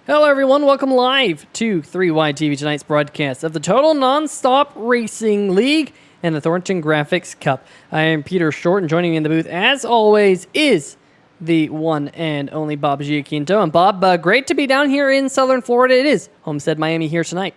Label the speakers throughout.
Speaker 1: Hello, everyone. Welcome live to 3Y TV, tonight's broadcast of the Total Nonstop Racing League and the Thornton Graphix Cup. I am Peter Short, and joining me in the booth, as always, is the one and only Bob Giaquinto. And Bob, great to be down here in Southern Florida. It is Homestead, Miami here tonight.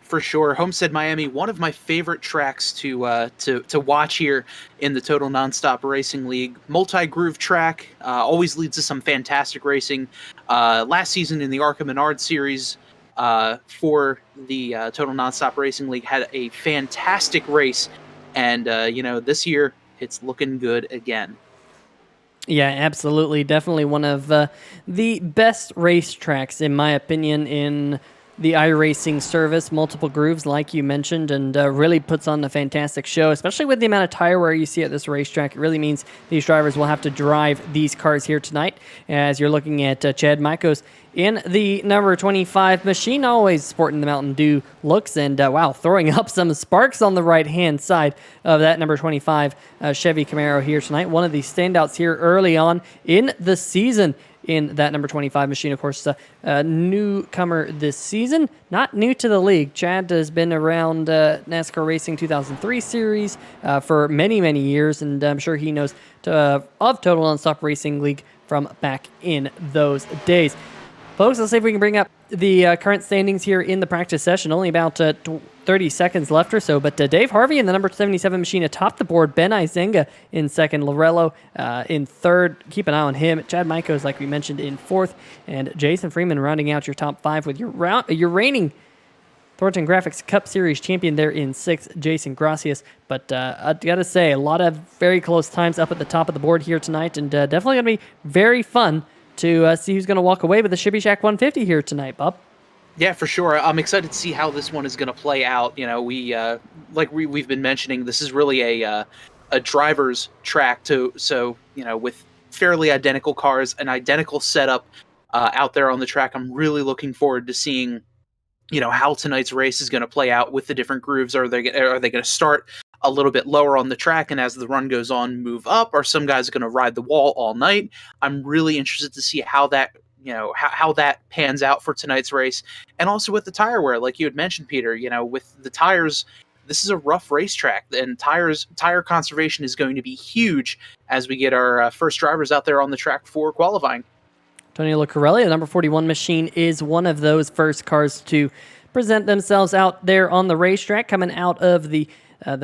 Speaker 2: For sure, Homestead, Miami, one of my favorite tracks to watch here in the Total Nonstop Racing League. Multi-groove track, always leads to some fantastic racing. Last season in the ARCA Menard Series for the Total Nonstop Racing League had a fantastic race, and this year it's looking good again.
Speaker 1: Yeah, absolutely. Definitely one of the best racetracks, in my opinion, in the iRacing service. Multiple grooves, like you mentioned, and really puts on a fantastic show, especially with the amount of tire wear you see at this racetrack. It really means these drivers will have to drive these cars here tonight. As you're looking at Chad Mikos in the number 25 machine, always sporting the Mountain Dew looks, and wow, throwing up some sparks on the right-hand side of that number 25 Chevy Camaro here tonight. One of the standouts here early on in the season in that number 25 machine. Of course, a newcomer this season, not new to the league. Chad has been around NASCAR Racing 2003 series for many, many years, and I'm sure he knows of Total Nonstop Racing League from back in those days. Folks, let's see if we can bring up the current standings here in the practice session. Only about 30 seconds left or so, but Dave Harvey in the number 77 machine atop the board. Ben Izenga in second. Lorello in third. Keep an eye on him. Chad Mikos, like we mentioned, in fourth. And Jason Freeman rounding out your top five with your reigning Thornton Graphix Cup Series champion there in sixth, Jason Gracias. But I got to say, a lot of very close times up at the top of the board here tonight, and definitely going to be very fun to see who's going to walk away with the Shibby Shack 150 here tonight, Bob.
Speaker 2: Yeah, for sure. I'm excited to see how this one is going to play out. You know, we've been mentioning, this is really a driver's track so with fairly identical cars, an identical setup out there on the track. I'm really looking forward to seeing, how tonight's race is going to play out with the different grooves. Are they going to start a little bit lower on the track, and as the run goes on, move up? Are some guys going to ride the wall all night? I'm really interested to see how that how that pans out for tonight's race. And also with the tire wear, like you had mentioned, Peter, with the tires, this is a rough racetrack, and tire conservation is going to be huge as we get our first drivers out there on the track for qualifying.
Speaker 1: Tony Lucarelli, the number 41 machine, is one of those first cars to present themselves out there on the racetrack, coming out of the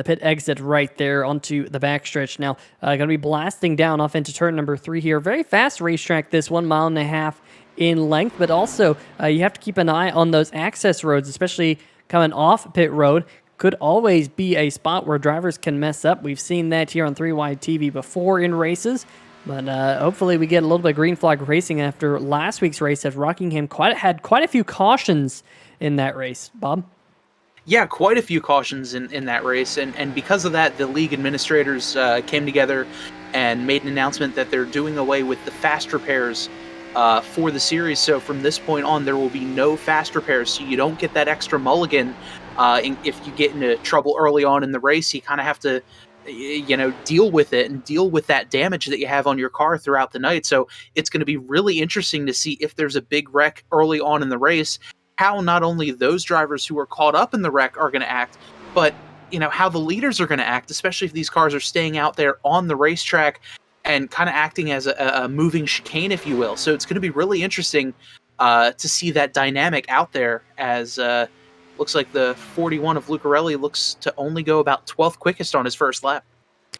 Speaker 1: pit exit right there onto the backstretch. Now, going to be blasting down off into turn number 3 here. Very fast racetrack, this 1.5 miles in length, but also you have to keep an eye on those access roads, especially coming off pit road. Could always be a spot where drivers can mess up. We've seen that here on 3Y TV before in races, but hopefully we get a little bit of green flag racing after last week's race at Rockingham. Had quite a few cautions in that race, Bob.
Speaker 2: Yeah, quite a few cautions in that race, and because of that, the league administrators came together and made an announcement that they're doing away with the fast repairs for the series. So from this point on, there will be no fast repairs, so you don't get that extra mulligan. If you get into trouble early on in the race, you kind of have to deal with it and deal with that damage that you have on your car throughout the night. So it's going to be really interesting to see if there's a big wreck early on in the race, how not only those drivers who are caught up in the wreck are going to act, but how the leaders are going to act, especially if these cars are staying out there on the racetrack and kind of acting as a moving chicane, if you will. So it's going to be really interesting to see that dynamic out there, as looks like the 41 of Lucarelli looks to only go about 12th quickest on his first lap.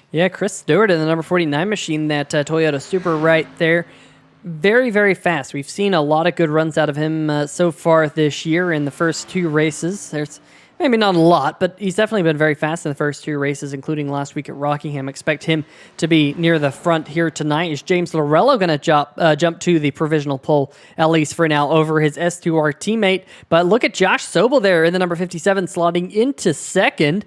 Speaker 1: Yeah, Chris Stewart in the number 49 machine, that Toyota Supra right there. Very, very fast. We've seen a lot of good runs out of him so far this year in the first 2 races. There's maybe not a lot, but he's definitely been very fast in the first 2 races, including last week at Rockingham. Expect him to be near the front here tonight. Is James Lorello going to jump to the provisional pole, at least for now, over his S2R teammate? But look at Josh Sobel there in the number 57, slotting into second.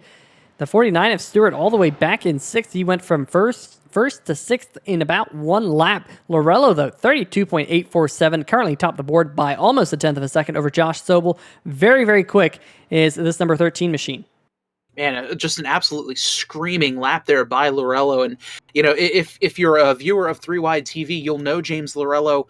Speaker 1: The 49 of Stewart all the way back in 6th. He went from first to 6th in about 1 lap. Lorello, though, 32.847, currently top the board by almost 1/10 of a second over Josh Sobel. Very, very quick is this number 13 machine.
Speaker 2: Man, just an absolutely screaming lap there by Lorello. And, if you're a viewer of 3 Wide TV, you'll know James Lorello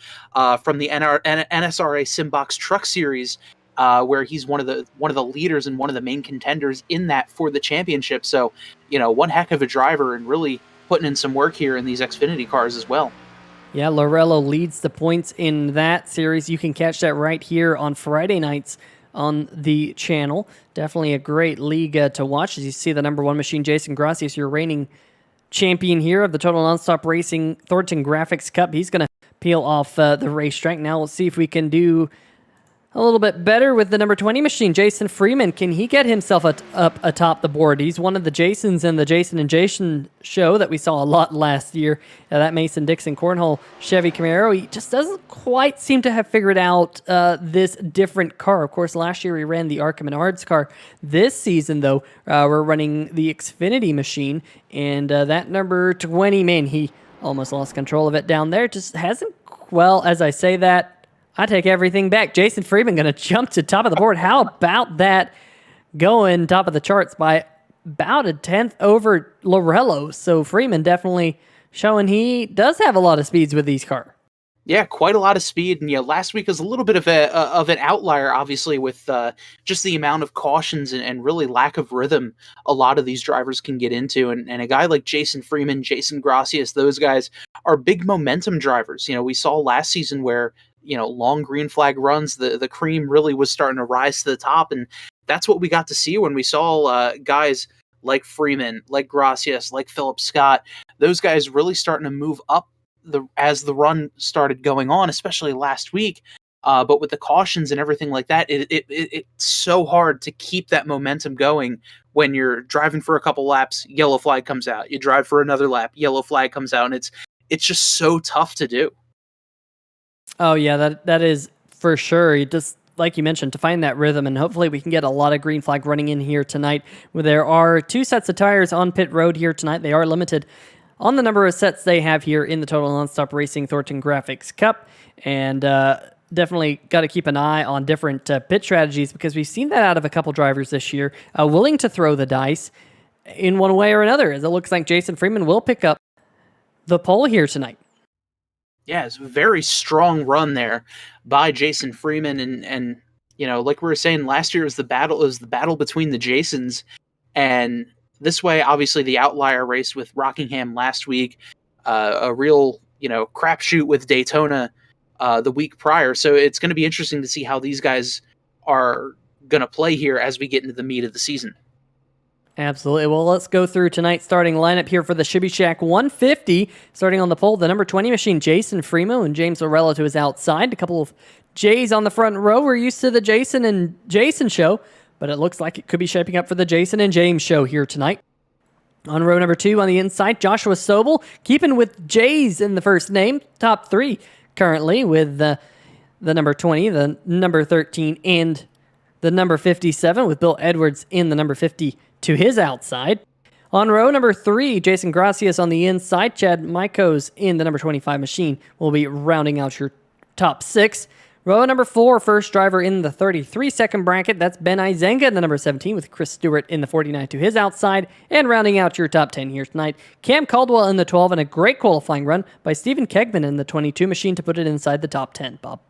Speaker 2: from the NSRA Simbox Truck Series, where he's one of the leaders and one of the main contenders in that for the championship. So, one heck of a driver and really putting in some work here in these Xfinity cars as well.
Speaker 1: Yeah, Lorello leads the points in that series. You can catch that right here on Friday nights on the channel. Definitely a great league to watch. As you see the number 1 machine, Jason Gracias, your reigning champion here of the Total Nonstop Racing Thornton Graphix Cup. He's going to peel off the racetrack. Now we'll see if we can do a little bit better with the number 20 machine, Jason Freeman. Can he get himself up atop the board? He's one of the Jasons in the Jason and Jason show that we saw a lot last year. That Mason-Dixon Cornhole Chevy Camaro. He just doesn't quite seem to have figured out this different car. Of course, last year we ran the Arkham and Ards car. This season, though, we're running the Xfinity machine. And that number 20, man, he almost lost control of it down there. Just hasn't, well, as I say that, I take everything back. Jason Freeman going to jump to top of the board. How about that, going top of the charts by about a tenth over Lorello? So Freeman definitely showing he does have a lot of speeds with these cars.
Speaker 2: Yeah, quite a lot of speed. And last week was a little bit of an outlier, obviously, with just the amount of cautions and really lack of rhythm a lot of these drivers can get into. And a guy like Jason Freeman, Jason Gracias, those guys are big momentum drivers. We saw last season where long green flag runs, the cream really was starting to rise to the top. And that's what we got to see when we saw guys like Freeman, like Gracias, like Philip Scott, those guys really starting to move up as the run started going on, especially last week. But with the cautions and everything like that, it's so hard to keep that momentum going when you're driving for a couple laps, yellow flag comes out. You drive for another lap, yellow flag comes out. And it's just so tough to do.
Speaker 1: Oh, yeah, that is for sure. You just, like you mentioned, to find that rhythm, and hopefully we can get a lot of green flag running in here tonight. There are 2 sets of tires on pit road here tonight. They are limited on the number of sets they have here in the Total Nonstop Racing Thornton Graphix Cup, and definitely got to keep an eye on different pit strategies, because we've seen that out of a couple drivers this year, willing to throw the dice in one way or another, as it looks like Jason Freeman will pick up the pole here tonight.
Speaker 2: Yeah, it's a very strong run there by Jason Freeman, and like we were saying, last year was the battle between the Jasons, and this way, obviously, the outlier race with Rockingham last week, a real crapshoot with Daytona the week prior. So it's going to be interesting to see how these guys are going to play here as we get into the meat of the season.
Speaker 1: Absolutely. Well, let's go through tonight's starting lineup here for the Shibby Shack 150. Starting on the pole, the number 20 machine, Jason Freeman, and James Lorello to his outside. A couple of J's on the front row. We're used to the Jason and Jason show, but it looks like it could be shaping up for the Jason and James show here tonight. On row number 2 on the inside, Joshua Sobel, keeping with J's in the first name. Top 3 currently with the number 20, the number 13, and the number 57, with Bill Edwards in the number 50 to his outside. On row number 3, Jason Gracias on the inside. Chad Mikos in the number 25 machine will be rounding out your top 6. Row number 4, first driver in the 33-second bracket. That's Ben Izenga in the number 17, with Chris Stewart in the 49 to his outside. And rounding out your top 10 here tonight, Cam Caldwell in the 12, and a great qualifying run by Stephen Kegman in the 22 machine to put it inside the top 10. Bob.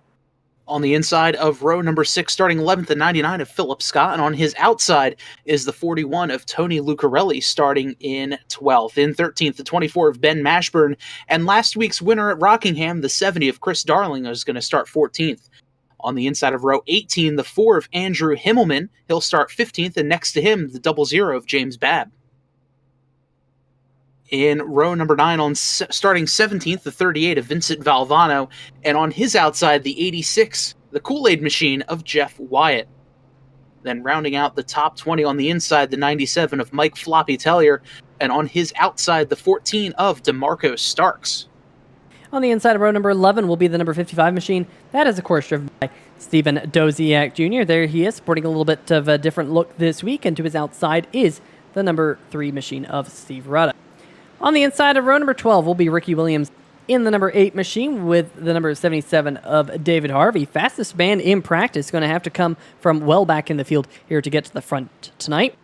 Speaker 2: On the inside of row number 6, starting 11th and 99 of Philip Scott, and on his outside is the 41 of Tony Lucarelli, starting in 12th. In 13th, the 24 of Ben Mashburn, and last week's winner at Rockingham, the 70 of Chris Darling, is going to start 14th. On the inside of row 18, the 4 of Andrew Himmelman, he'll start 15th, and next to him, the 00 of James Babb. In row number 9, starting 17th, the 38 of Vincent Valvano, and on his outside, the 86, the Kool-Aid machine of Jeff Wyatt. Then rounding out the top 20 on the inside, the 97 of Mike Floppy Tellier, and on his outside, the 14 of DeMarco Starks.
Speaker 1: On the inside of row number 11 will be the number 55 machine. That is, of course, driven by Stephen Doziak Jr. There he is, sporting a little bit of a different look this week, and to his outside is the number 3 machine of Steve Rudda. On the inside of row number 12 will be Ricky Williams in the number 8 machine, with the number 77 of David Harvey. Fastest man in practice, going to have to come from well back in the field here to get to the front tonight.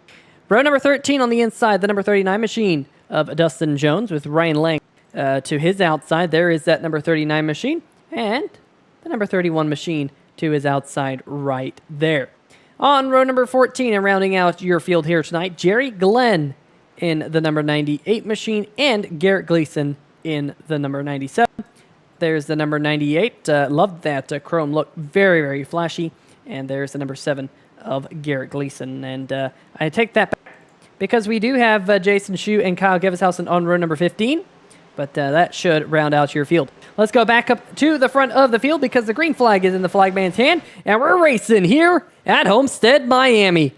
Speaker 1: Row number 13 on the inside, the number 39 machine of Dustin Jones with Ryan Lang to his outside. There is that number 39 machine, and the number 31 machine to his outside right there. On row number 14 and rounding out your field here tonight, Jerry Glenn in the number 98 machine and Garrett Gleason in the number 97. There's the number 98. Love that chrome look. Very, very flashy. And there's the number 7 of Garrett Gleason. And I take that back because we do have Jason Shue and Kyle Geveshausen on row number 15. But that should round out your field. Let's go back up to the front of the field because the green flag is in the flagman's hand. And we're racing here at Homestead, Miami.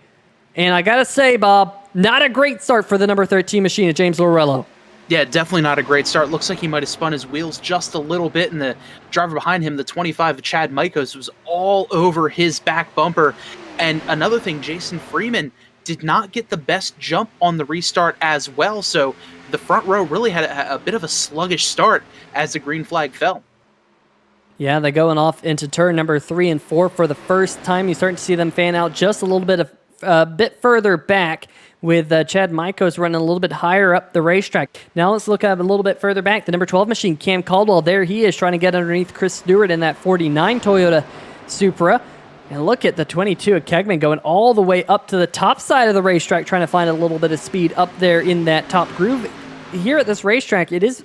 Speaker 1: And I got to say, Bob, not a great start for the number 13 machine of James Lorello.
Speaker 2: Yeah, definitely not a great start. Looks like he might have spun his wheels just a little bit, and the driver behind him, the 25 of Chad Mikos, was all over his back bumper. And another thing, Jason Freeman did not get the best jump on the restart as well, so the front row really had a bit of a sluggish start as the green flag fell.
Speaker 1: Yeah, they're going off into turn number 3 and 4 for the first time. You're starting to see them fan out just a little bit further back, with Chad Mikos running a little bit higher up the racetrack. Now let's look up a little bit further back. The number 12 machine, Cam Caldwell, there he is trying to get underneath Chris Stewart in that 49 Toyota Supra. And look at the 22 of Kegman going all the way up to the top side of the racetrack, trying to find a little bit of speed up there in that top groove. Here at this racetrack, it is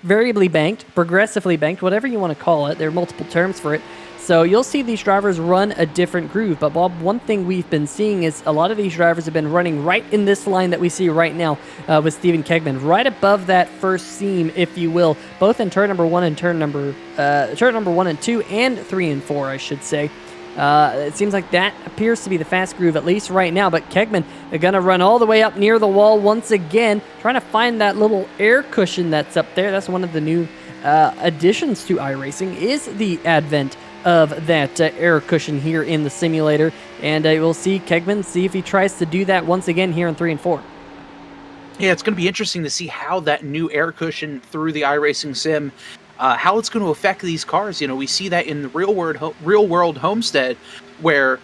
Speaker 1: variably banked, progressively banked, whatever you want to call it. There are multiple terms for it. So you'll see these drivers run a different groove. But Bob, one thing we've been seeing is a lot of these drivers have been running right in this line that we see right now with Stephen Kegman, right above that first seam, if you will, both in turn number 1 and turn number 1 and 2 and 3 and 4, I should say. It seems like that appears to be the fast groove, at least right now. But Kegman are going to run all the way up near the wall once again, trying to find that little air cushion that's up there. That's one of the new additions to iRacing, is the advent of that air cushion here in the simulator. And we'll see Kegman see if he tries to do that once again here in 3 and 4.
Speaker 2: Yeah, it's going to be interesting to see how that new air cushion through the iRacing sim, how it's going to affect these cars. You know, we see that in the real world Homestead, where,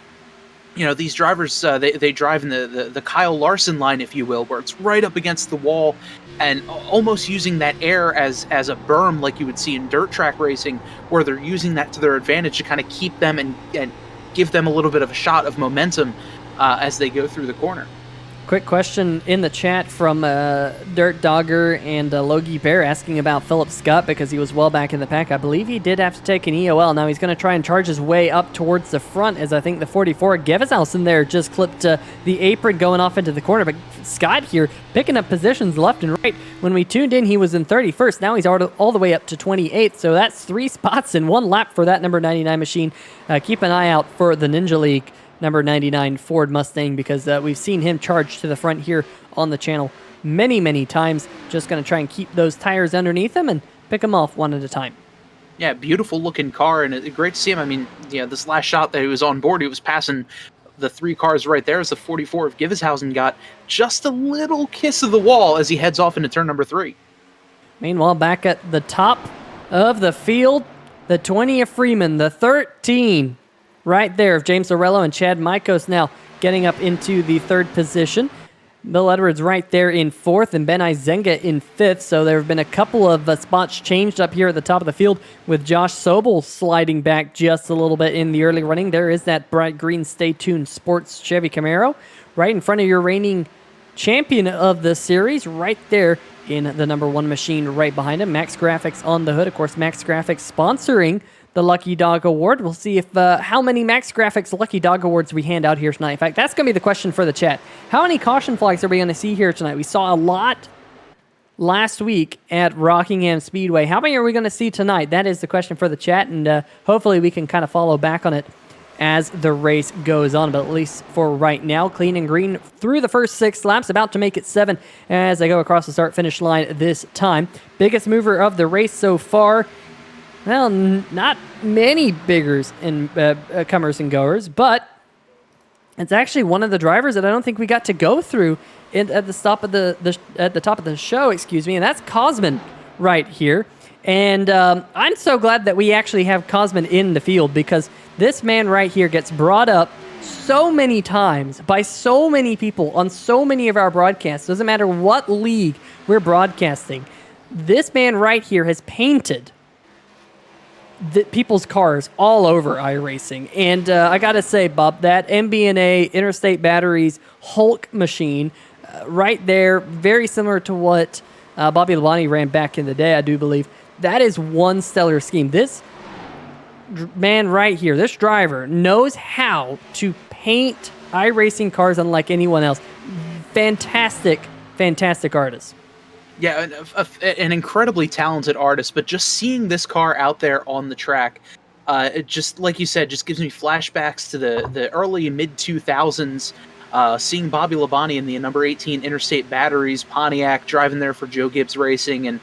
Speaker 2: you know, these drivers, they drive in the Kyle Larson line, if you will, where it's right up against the wall and almost using that air as a berm like you would see in dirt track racing, where they're using that to their advantage to kind of keep them and give them a little bit of a shot of momentum as they go through the corner.
Speaker 1: Quick question in the chat from Dirt Dogger and Logie Bear asking about Philip Scott because he was well back in the pack. I believe he did have to take an EOL. Now he's going to try and charge his way up towards the front, as I think the 44 Geveshausen there just clipped the apron going off into the corner. But Scott here picking up positions left and right. When we tuned in, he was in 31st. Now he's all the way up to 28th. So that's 3 spots in 1 lap for that number 99 machine. Keep an eye out for the Ninja League number 99 Ford Mustang, because we've seen him charge to the front here on the channel many, many times. Just going to try and keep those tires underneath him and pick them off one at a time.
Speaker 2: Yeah, beautiful looking car, and great to see him. I mean, yeah, this last shot that he was on board, he was passing the 3 cars right there as the 44 of Geveshausen got just a little kiss of the wall as he heads off into turn number 3.
Speaker 1: Meanwhile, back at the top of the field, the 20 of Freeman, the 13 right there of James Lorello and Chad Mikos now getting up into the 3rd position. Bill Edwards right there in 4th and Ben Izenga in 5th. So there have been a couple of spots changed up here at the top of the field, with Josh Sobel sliding back just a little bit in the early running. There is that bright green Stay Tuned Sports Chevy Camaro right in front of your reigning champion of the series, right there in the number 1 machine right behind him. Max Graphics on the hood. Of course, Max Graphics sponsoring the Lucky Dog Award. We'll see if how many Max Graphics Lucky Dog Awards we hand out here tonight. In fact, that's going to be the question for the chat. How many caution flags are we going to see here tonight? We saw a lot last week at Rockingham Speedway. How many are we going to see tonight? That is the question for the chat, and hopefully we can kind of follow back on it as the race goes on. But at least for right now, clean and green through the first 6 laps, about to make it 7 as they go across the start-finish line this time. Biggest mover of the race so far. Well, not many biggers and comers and goers, but it's actually one of the drivers that I don't think we got to go through at the top of the show, excuse me, and that's Cosman right here. And I'm so glad that we actually have Cosman in the field, because this man right here gets brought up so many times by so many people on so many of our broadcasts. Doesn't matter what league we're broadcasting. This man right here has painted people's cars all over iRacing. And I got to say, Bob, that MB&A Interstate Batteries Hulk machine right there, very similar to what Bobby Labonte ran back in the day, I do believe. That is one stellar scheme. This man right here, this driver, knows how to paint iRacing cars unlike anyone else. Fantastic, fantastic artist.
Speaker 2: Yeah, an incredibly talented artist, but just seeing this car out there on the track, it just, like you said, just gives me flashbacks to the early mid-2000s, seeing Bobby Labonte in the number 18 Interstate Batteries Pontiac, driving there for Joe Gibbs Racing, and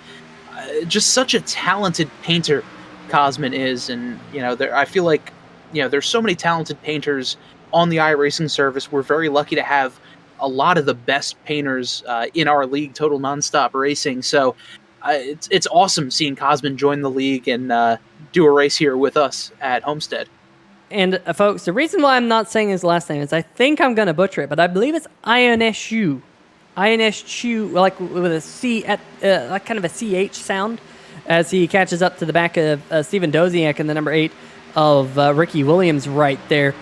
Speaker 2: just such a talented painter Cosman is. And, I feel like, there's so many talented painters on the iRacing service. We're very lucky to have a lot of the best painters in our league, Total Nonstop Racing. So it's awesome seeing Cosman join the league and do a race here with us at Homestead.
Speaker 1: And folks, the reason why I'm not saying his last name is I think I'm going to butcher it, but I believe it's Ionescu. Ionescu, like with a C, like kind of a CH sound, as he catches up to the back of Steven Doziak in the number 8 of Ricky Williams right there.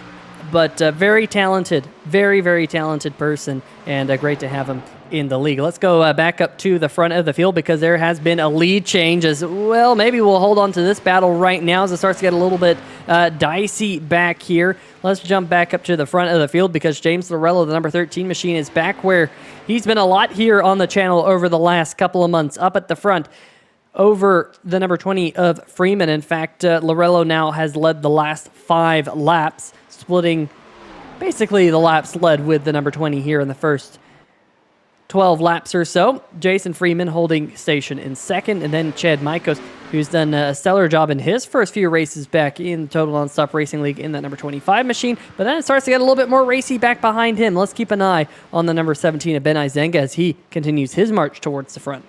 Speaker 1: But very talented, very, very talented person, and great to have him in the league. Let's go back up to the front of the field because there has been a lead change as well. Maybe we'll hold on to this battle right now as it starts to get a little bit dicey back here. Let's jump back up to the front of the field because James Lorello, the number 13 machine, is back where he's been a lot here on the channel over the last couple of months, up at the front over the number 20 of Freeman. In fact, Lorello now has led the last 5 laps, splitting basically the laps led with the number 20 here in the first 12 laps or so. Jason Freeman holding station in second, and then Chad Mikos, who's done a stellar job in his first few races back in the Total Nonstop Racing League in that number 25 machine, but then it starts to get a little bit more racy back behind him. Let's keep an eye on the number 17 of Ben Izenga as he continues his march towards the front.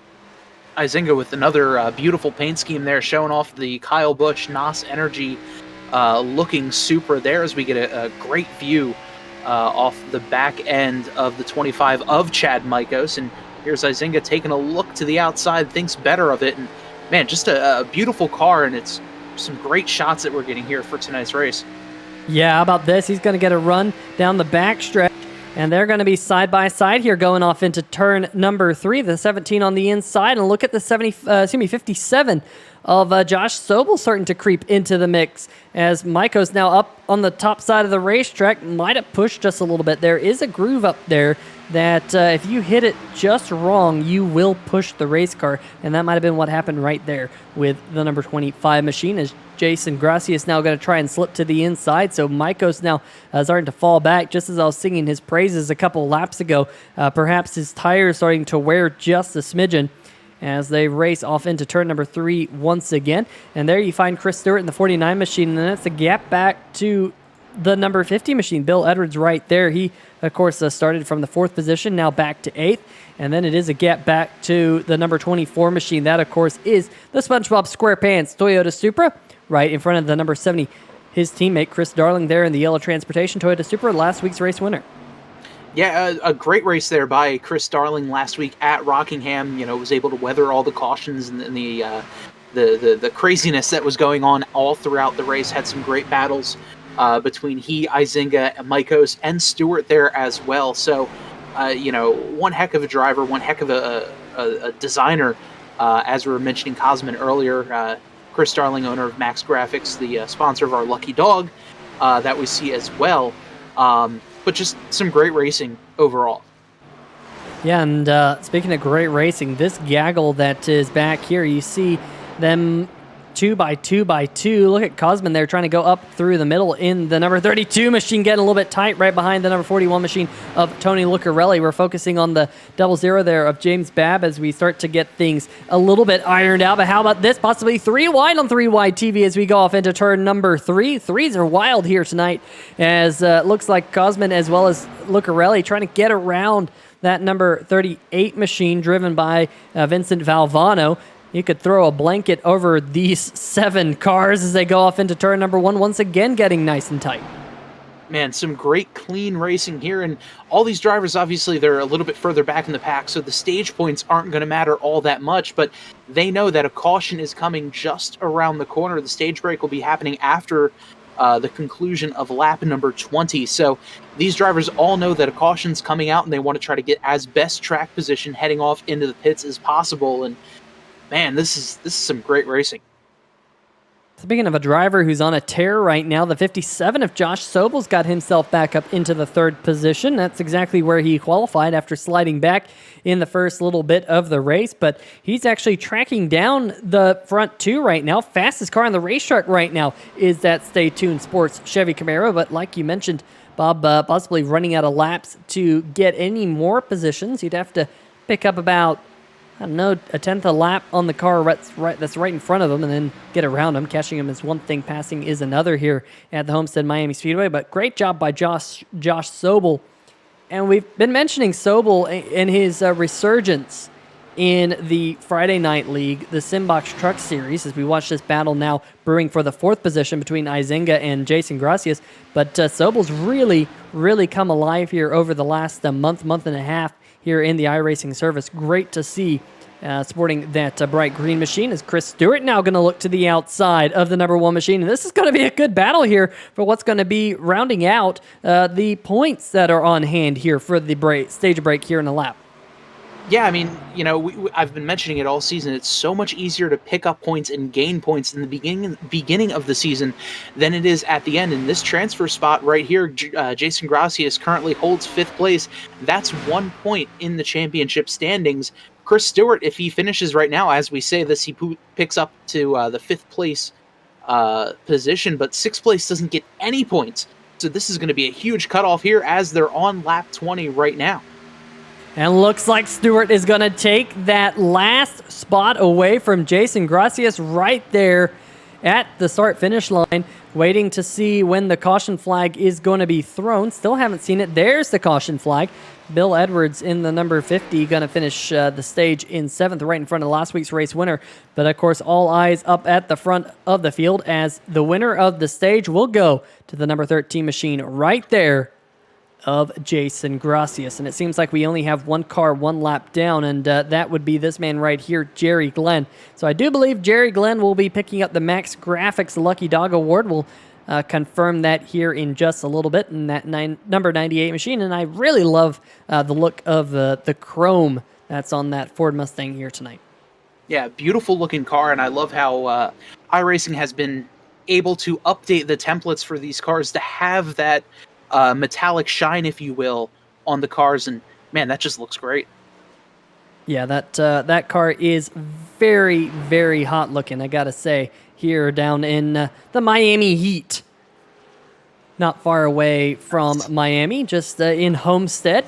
Speaker 2: Izenga with another beautiful paint scheme there, showing off the Kyle Busch NOS Energy looking Supra there as we get a great view off the back end of the 25 of Chad Mikos. And here's Izenga taking a look to the outside, thinks better of it. And man, just a beautiful car, and it's some great shots that we're getting here for tonight's race. Yeah, how about this? He's going to get a run down the back stretch. And they're going to be side by side here going off into turn number 3, the 17 on the inside. And look at the 57 of Josh Sobel starting to creep into the mix as Maiko's now up on the top side of the racetrack. Might have pushed just a little bit. There is a groove up there that if you hit it just wrong, you will push the race car. And that might have been what happened right there with the number 25 machine as Jason Grassi is now going to try and slip to the inside. So Maiko's now starting to fall back. Just as I was singing his praises a couple laps ago, perhaps his tires starting to wear just a smidgen as they race off into turn number 3 once again. And there you find Chris Stewart in the 49 machine, and then that's a gap back to the number 50 machine. Bill Edwards right there. He, of course, started from the 4th position, now back to 8th. And then it is a gap back to the number 24 machine. That, of course, is the SpongeBob SquarePants Toyota Supra, right in front of the number 70. His teammate, Chris Darling, there in the yellow transportation Toyota Supra, last week's race winner. Yeah, a great race there by Chris Darling last week at Rockingham. Was able to weather all the cautions and the craziness that was going on all throughout the race. Had some great battles between he, Izinga, Maikos, and Stewart there as well. So, one heck of a driver, one heck of a designer. As we were mentioning Cosman earlier, Chris Darling, owner of Max Graphics, the sponsor of our Lucky Dog, that we see as well. But just some great racing overall. Yeah, and speaking of great racing, this gaggle that is back here, you see them 2 by 2 by 2. Look at Cosman there trying to go up through the middle in the number 32 machine, getting a little bit tight right behind the number 41 machine of Tony Lucarelli. We're focusing on the 00 there of James Babb as we start to get things a little bit ironed out. But how about this? Possibly 3 wide on 3 wide TV as we go off into turn number 3. Threes are wild here tonight as looks like Cosman as well as Lucarelli trying to get around that number 38 machine driven by Vincent Valvano. You could throw a blanket over these 7 cars as they go off into turn number 1, once again getting nice and tight. Man, some great clean racing here, and all these drivers, obviously, they're a little bit further back in the pack, so the stage points aren't going to matter all that much, but they know that a caution is coming just around the corner. The stage break will be happening after the conclusion of lap number 20, so these drivers all know that a caution's coming out, and they want to try to get as best track position heading off into the pits as possible, and man, this is some great racing.
Speaker 1: Speaking of a driver who's on a tear right now, the 57 of Josh Sobel's got himself back up into the third position. That's exactly where he qualified after sliding back in the first little bit of the race, but he's actually tracking down the front two right now. Fastest car on the racetrack right now is that Stay Tuned Sports Chevy Camaro, but like you mentioned, Bob, possibly running out of laps to get any more positions. You'd have to pick up about, I don't know, a tenth a lap on the car that's right in front of him and then get around him. Catching him is one thing, passing is another here at the Homestead Miami Speedway. But great job by Josh Sobel. And we've been mentioning Sobel and his resurgence in the Friday Night League, the Simbox Truck Series, as we watch this battle now brewing for the fourth position between Izinga and Jason Gracias. But Sobel's really come alive here over the last month and a half here in the iRacing service. Great to see sporting that bright green machine. Is Chris Stewart now going to look to the outside of the number one machine? And this is going to be a good battle here for what's going to be rounding out the points that are on hand here for the stage break here in the lap.
Speaker 2: Yeah, I mean, you know, I've been mentioning it all season. It's so much easier to pick up points and gain points in the beginning of the season than it is at the end. In this transfer spot right here, Jason Gracias currently holds 5th place. That's 1 point in the championship standings. Chris Stewart, if he finishes right now, as we say this, he picks up to the 5th place position, but 6th place doesn't get any points. So this is going to be a huge cutoff here as they're on lap 20 right now.
Speaker 1: And looks like Stewart is going to take that last spot away from Jason Gracias right there at the start-finish line, waiting to see when the caution flag is going to be thrown. Still haven't seen it. There's the caution flag. Bill Edwards in the number 50 going to finish the stage in 7th, right in front of last week's race winner. But, of course, all eyes up at the front of the field as the winner of the stage will go to the number 13 machine right there of Jason Gracias. And it seems like we only have one car one lap down, and that would be this man right here, Jerry Glenn. So I do believe Jerry Glenn will be picking up the Max Graphics Lucky Dog Award. We'll confirm that here in just a little bit in that number 98 machine. And I really love the look of the chrome that's on that Ford Mustang here tonight.
Speaker 2: Yeah, beautiful looking car, and I love how iRacing has been able to update the templates for these cars to have that metallic shine, if you will, on the cars, and man, that just looks great.
Speaker 1: Yeah, that car is very hot looking, I gotta say, here down in the Miami heat. Not far away from Miami, just in Homestead,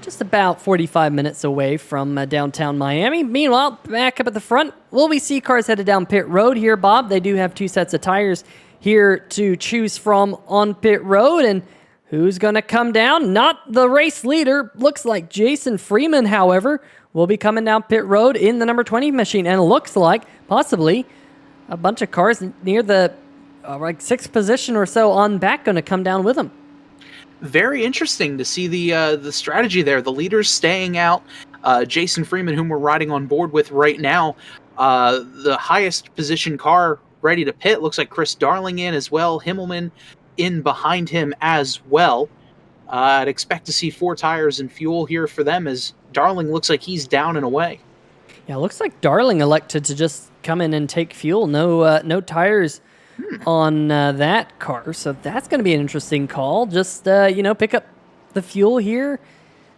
Speaker 1: just about 45 minutes away from downtown Miami. Meanwhile, back up at the front, will we see cars headed down pit road here, Bob? They do have 2 sets of tires here to choose from on pit road, and who's going to come down? Not the race leader. Looks like Jason Freeman, however, will be coming down pit road in the number 20 machine. And it looks like possibly a bunch of cars near the like 6th position or so on back going to come down with him.
Speaker 2: Very interesting to see the strategy there. The leader's staying out. Jason Freeman, whom we're riding on board with right now, the highest position car ready to pit. Looks like Chris Darling in as well. Himmelman in behind him as well. I'd expect to see 4 tires and fuel here for them as Darling looks like he's down and away.
Speaker 1: Yeah, looks like Darling elected to just come in and take fuel. No tires on that car, so that's going to be an interesting call. Just pick up the fuel here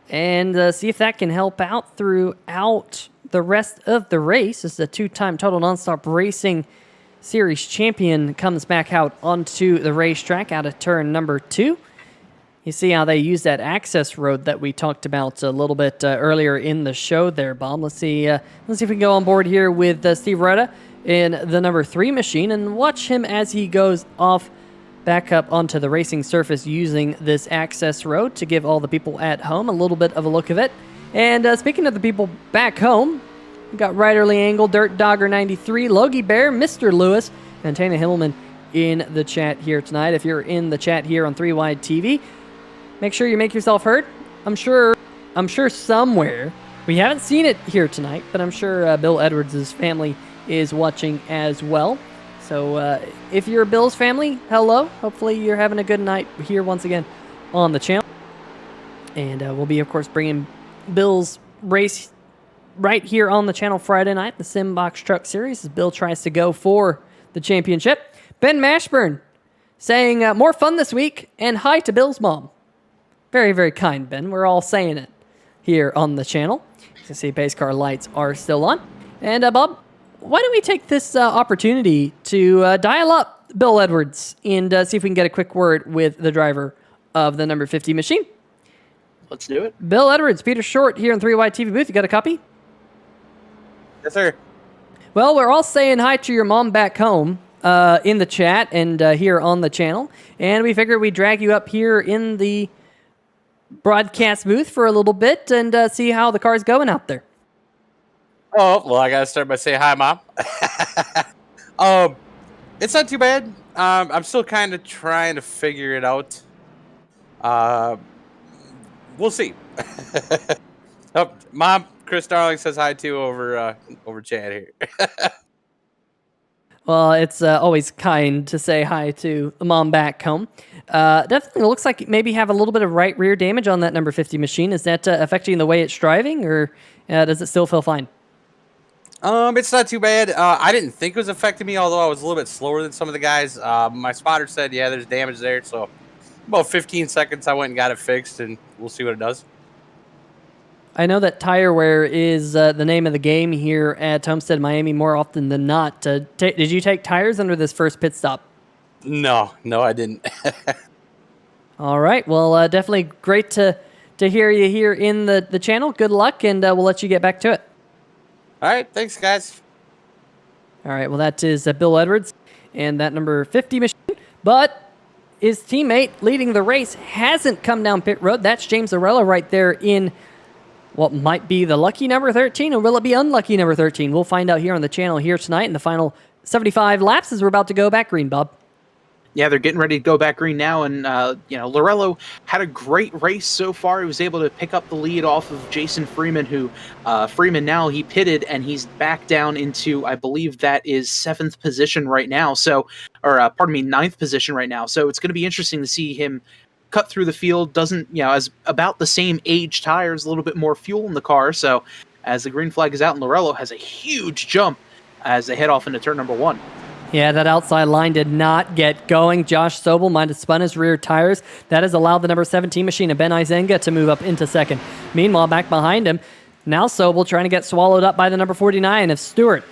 Speaker 1: and see if that can help out throughout the rest of the race as the 2-time Total Nonstop Racing Series champion comes back out onto the racetrack out of turn number 2. You see how they use that access road that we talked about a little bit earlier in the show there, Bob. Let's see if we can go on board here with Steve Retta in the number 3 machine and watch him as he goes off back up onto the racing surface using this access road to give all the people at home a little bit of a look of it. And speaking of the people back home, we got Ryderly Angle, Dirt Dogger 93, Logie Bear, Mr. Lewis, and Tana Himmelman in the chat here tonight. If you're in the chat here on 3 Wide TV, make sure you make yourself heard. I'm sure somewhere, we haven't seen it here tonight, but I'm sure Bill Edwards' family is watching as well. So if you're a Bills family, hello. Hopefully you're having a good night here once again on the channel. And we'll be, of course, bringing Bill's race right here on the channel Friday night, the Sim Box Truck Series, as Bill tries to go for the championship. Ben Mashburn saying more fun this week, and hi to Bill's mom. Very, very kind, Ben. We're all saying it here on the channel. You can see pace car lights are still on. And Bob, why don't we take this opportunity to dial up Bill Edwards and see if we can get a quick word with the driver of the number 50 machine.
Speaker 2: Let's do it.
Speaker 1: Bill Edwards, Peter Short here in 3 Wide TV booth. You got a copy?
Speaker 3: Yes, sir.
Speaker 1: Well, we're all saying hi to your mom back home in the chat and here on the channel. And we figured we'd drag you up here in the broadcast booth for a little bit and see how the car's going out there.
Speaker 3: Oh, well, I got to start by saying hi, Mom. It's not too bad. I'm still kind of trying to figure it out. We'll see. Oh, Mom, Chris Darling says hi too over chat here.
Speaker 1: Well, it's always kind to say hi to the mom back home. Definitely looks like maybe have a little bit of right rear damage on that number 50 machine. Is that affecting the way it's driving, or does it still feel fine?
Speaker 3: It's not too bad. I didn't think it was affecting me, although I was a little bit slower than some of the guys. My spotter said, yeah, there's damage there. So about 15 seconds, I went and got it fixed, and we'll see what it does.
Speaker 1: I know that tire wear is the name of the game here at Homestead, Miami, more often than not. Did you take tires under this first pit stop?
Speaker 3: No, I didn't.
Speaker 1: All right. Well, definitely great to hear you here in the channel. Good luck, and we'll let you get back to it.
Speaker 3: All right. Thanks, guys.
Speaker 1: All right. Well, that is Bill Edwards and that number 50 machine. But his teammate leading the race hasn't come down pit road. That's James Arella right there in what might be the lucky number 13, or will it be unlucky number 13? We'll find out here on the channel here tonight in the final 75 laps as we're about to go back green, Bob.
Speaker 2: Yeah, they're getting ready to go back green now, and Lorello had a great race so far. He was able to pick up the lead off of Jason Freeman, who Freeman now he pitted and he's back down into, I believe that is 7th position right now. So, or pardon me, 9th position right now. So it's going to be interesting to see him cut through the field. Doesn't as about the same age tires, a little bit more fuel in the car. So as the green flag is out, and Lorello has a huge jump as they head off into turn number 1.
Speaker 1: Yeah, that outside line did not get going. Josh Sobel might have spun his rear tires. That has allowed the number 17 machine of Ben Izenga to move up into second. Meanwhile, back behind him, now Sobel trying to get swallowed up by the number 49 of Stewart.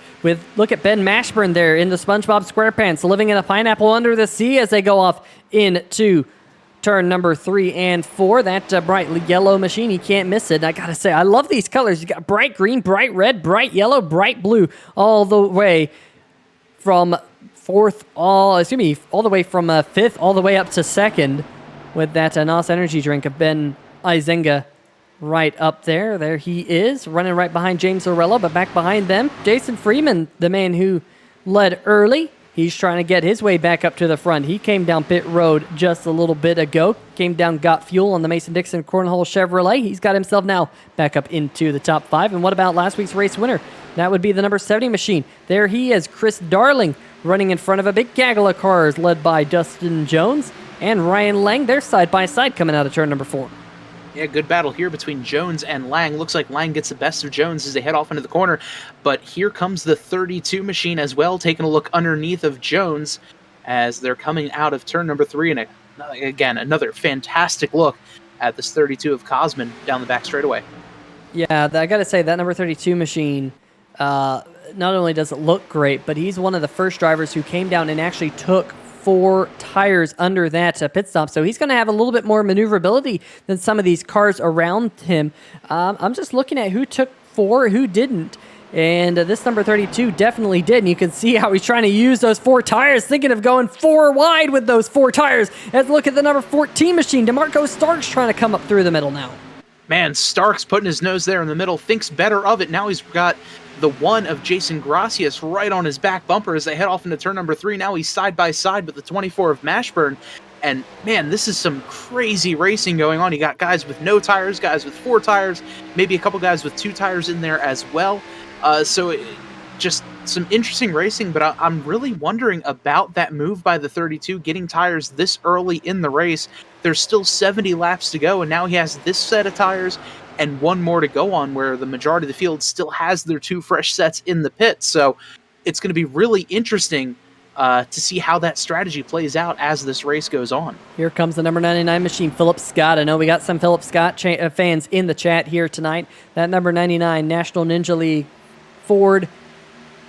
Speaker 1: Look at Ben Mashburn there in the SpongeBob SquarePants, living in a pineapple under the sea as they go off into turn number 3 and 4. That bright yellow machine, you can't miss it. I gotta say, I love these colors. You got bright green, bright red, bright yellow, bright blue, all the way from all the way from 5th all the way up to 2nd with that NOS energy drink of Ben Izenga right up there. There he is, running right behind James Orella, but back behind them, Jason Freeman, the man who led early. He's trying to get his way back up to the front. He came down pit road just a little bit ago. Came down, got fuel on the Mason-Dixon Cornhole Chevrolet. He's got himself now back up into the top 5. And what about last week's race winner? That would be the number 70 machine. There he is, Chris Darling, running in front of a big gaggle of cars led by Dustin Jones and Ryan Lang. They're side by side coming out of turn number 4.
Speaker 2: Yeah, good battle here between Jones and Lang. Looks like Lang gets the best of Jones as they head off into the corner. But here comes the 32 machine as well, taking a look underneath of Jones as they're coming out of turn number 3. And again, another fantastic look at this 32 of Cosman down the back straightaway.
Speaker 1: Yeah, I got to say, that number 32 machine, not only does it look great, but he's one of the first drivers who came down and actually took 4 tires under that pit stop, so he's going to have a little bit more maneuverability than some of these cars around him. I'm just looking at who took 4, who didn't, and this number 32 definitely did, and you can see how he's trying to use those 4 tires, thinking of going 4 wide with those 4 tires. Let's look at the number 14 machine. DeMarco Starks trying to come up through the middle now.
Speaker 2: Man, Starks putting his nose there in the middle, thinks better of it. Now he's got the one of Jason Gracias right on his back bumper as they head off into turn number 3. Now he's side by side with the 24 of Mashburn. And man, this is some crazy racing going on. You got guys with no tires, guys with 4 tires, maybe a couple guys with 2 tires in there as well. Just some interesting racing, but I'm really wondering about that move by the 32, getting tires this early in the race. There's still 70 laps to go, and now he has this set of tires and one more to go on, where the majority of the field still has their 2 fresh sets in the pit. So it's going to be really interesting to see how that strategy plays out as this race goes on.
Speaker 1: Here comes the number 99 machine, Philip Scott. I know we got some Philip Scott fans in the chat here tonight. That number 99 National Ninja League Ford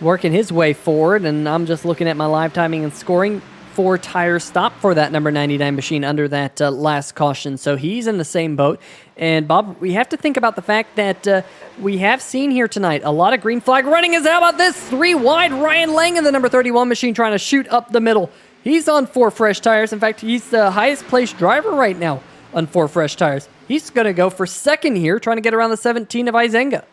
Speaker 1: working his way forward, and I'm just looking at my live timing and scoring. 4 tire stop for that number 99 machine under that last caution, so he's in the same boat. And Bob, we have to think about the fact that we have seen here tonight a lot of green flag running. How about this 3 wide Ryan Lang in the number 31 machine trying to shoot up the middle. He's on 4 fresh tires. In fact, he's the highest placed driver right now on 4 fresh tires. He's going to go for second here, trying to get around the 17 of Izenga.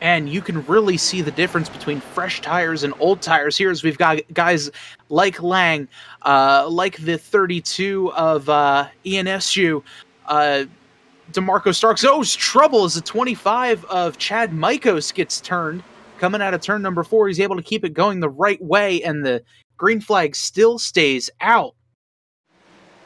Speaker 2: And you can really see the difference between fresh tires and old tires here, as we've got guys like Lang, like the 32 of ENSU, DeMarco Starks. Oh, trouble as the 25 of Chad Mikos gets turned. Coming out of turn number 4, he's able to keep it going the right way, and the green flag still stays out.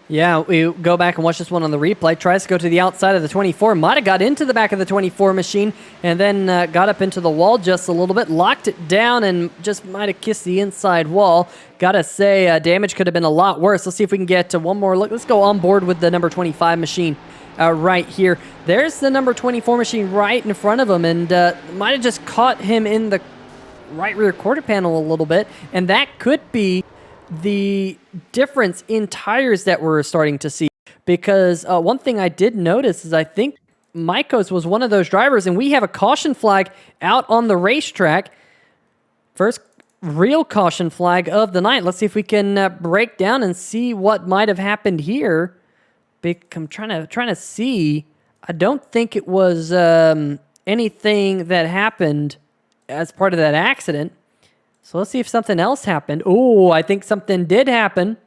Speaker 1: Yeah, we go back and watch this one on the replay. Tries to go to the outside of the 24. Might have got into the back of the 24 machine and then got up into the wall just a little bit. Locked it down and just might have kissed the inside wall. Gotta say, damage could have been a lot worse. Let's see if we can get one more look. Let's go on board with the number 25 machine right here. There's the number 24 machine right in front of him, and might have just caught him in the right rear quarter panel a little bit. And that could be the difference in tires that we're starting to see, because one thing I did notice is I think Mikos was one of those drivers, and we have a caution flag out on the racetrack. First real caution flag of the night. Let's see if we can break down and see what might have happened here. I'm trying to see. I don't think it was anything that happened as part of that accident. So let's see if something else happened. Oh, I think something did happen.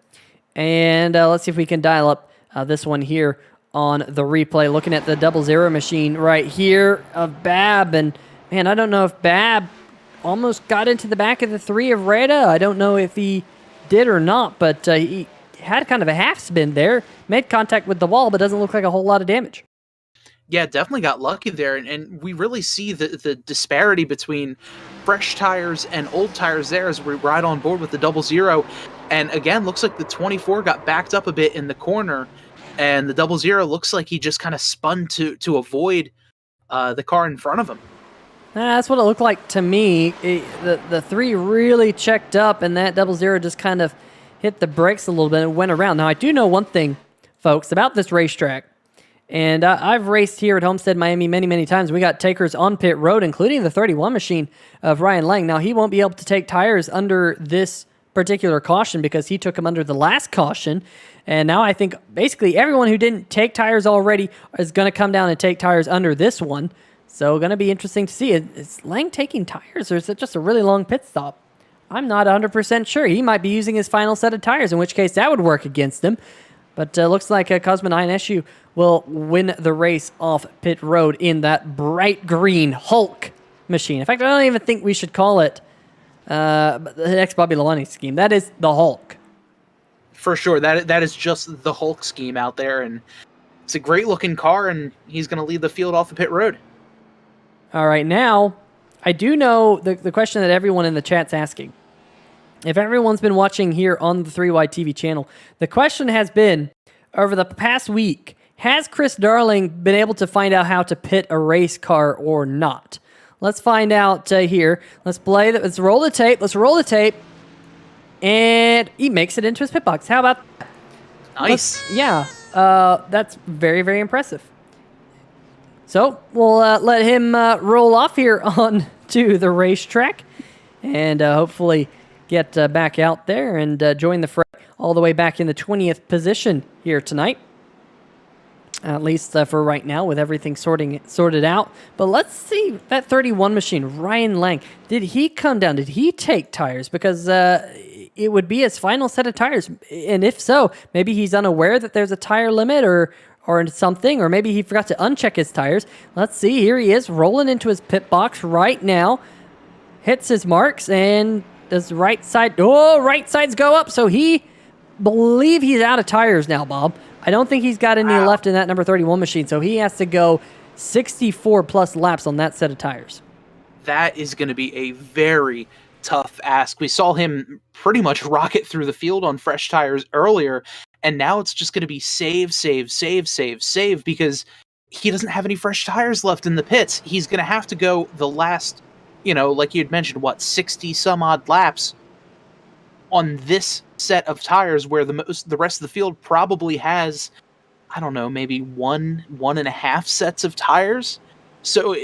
Speaker 1: And let's see if we can dial up this one here on the replay. Looking at the 00 machine right here of Bab. And, man, I don't know if Bab almost got into the back of the 3 of Reda. I don't know if he did or not, but he had kind of a half spin there. Made contact with the wall, but doesn't look like a whole lot of damage.
Speaker 2: Yeah, definitely got lucky there, and we really see the disparity between fresh tires and old tires there as we ride on board with the 00. And again, looks like the 24 got backed up a bit in the corner, and the 00 looks like he just kind of spun to avoid the car in front of him.
Speaker 1: That's what it looked like to me. The 3 really checked up, and that 00 just kind of hit the brakes a little bit and went around. Now, I do know one thing, folks, about this racetrack. And I've raced here at Homestead, Miami many, many times. We got takers on pit road, including the 31 machine of Ryan Lang. Now, he won't be able to take tires under this particular caution because he took them under the last caution. And now I think basically everyone who didn't take tires already is going to come down and take tires under this one. So going to be interesting to see. Is Lang taking tires, or is it just a really long pit stop? I'm not 100% sure. He might be using his final set of tires, in which case that would work against him. But looks like Cosmo INSU will win the race off pit road in that bright green Hulk machine. In fact, I don't even think we should call it the next Bobby Lawani scheme. That is the Hulk.
Speaker 2: For sure. That is just the Hulk scheme out there. And it's a great looking car, and he's going to lead the field off the pit road.
Speaker 1: All right, now, I do know the question that everyone in the chat's asking. If everyone's been watching here on the 3Y TV channel, the question has been, over the past week, has Chris Darling been able to find out how to pit a race car or not? Let's find out here. Let's roll the tape. And he makes it into his pit box. How about that?
Speaker 2: Nice.
Speaker 1: That's very, very impressive. So we'll let him roll off here on to the racetrack and hopefully get back out there and join the fray all the way back in the 20th position here tonight. at least for right now, with everything sorted out. But let's see that 31 machine, Ryan Lang. Did he come down? Did he take tires? Because it would be his final set of tires. And if so, maybe he's unaware that there's a tire limit or something, or maybe he forgot to uncheck his tires. Let's see. Here he is rolling into his pit box right now. Hits his marks, and does right sides go up. So believe he's out of tires now, Bob. I don't think he's got any left in that number 31 machine, so he has to go 64 plus laps on that set of tires.
Speaker 2: That is going to be a very tough ask. We saw him pretty much rocket through the field on fresh tires earlier, and now it's just going to be save, because he doesn't have any fresh tires left in the pits. He's going to have to go the last, like you had mentioned, 60 some odd laps on this set of tires, where the rest of the field probably has, I don't know, maybe one and a half sets of tires. So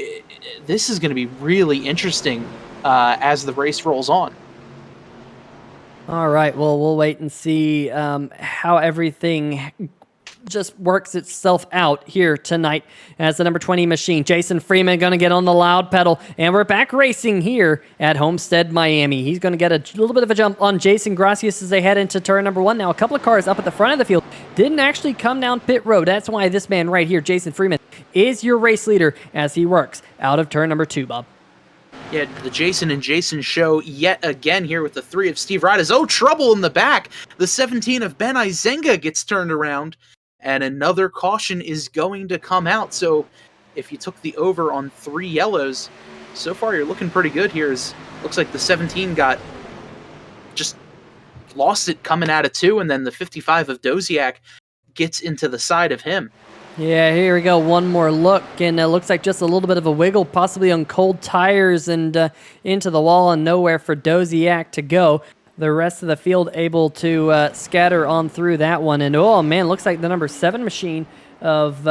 Speaker 2: this is going to be really interesting as the race rolls on.
Speaker 1: All right, well, we'll wait and see how everything just works itself out here tonight as the number 20 machine. Jason Freeman going to get on the loud pedal, and we're back racing here at Homestead, Miami. He's going to get a little bit of a jump on Jason Gracias as they head into turn number 1. Now, a couple of cars up at the front of the field didn't actually come down pit road. That's why this man right here, Jason Freeman, is your race leader as he works out of turn number 2, Bob.
Speaker 2: Yeah, the Jason and Jason show yet again here with the 3 of Steve Rada's. Oh, trouble in the back. The 17 of Ben Izenga gets turned around, and another caution is going to come out. So if you took the over on 3 yellows, so far you're looking pretty good here. Looks like the 17 just lost it coming out of 2, and then the 55 of Doziak gets into the side of him.
Speaker 1: Yeah, here we go. One more look, and it looks like just a little bit of a wiggle, possibly on cold tires and into the wall, and nowhere for Doziak to go. The rest of the field able to scatter on through that one. And, oh, man, looks like the number 7 machine of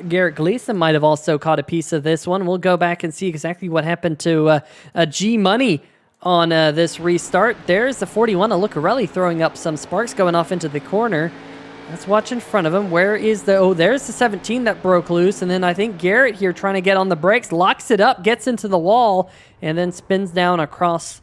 Speaker 1: Garrett Gleason might have also caught a piece of this one. We'll go back and see exactly what happened to G-Money on this restart. There's the 41 of Lucarelli throwing up some sparks going off into the corner. Let's watch in front of him. Where is there's the 17 that broke loose. And then I think Garrett here trying to get on the brakes, locks it up, gets into the wall, and then spins down across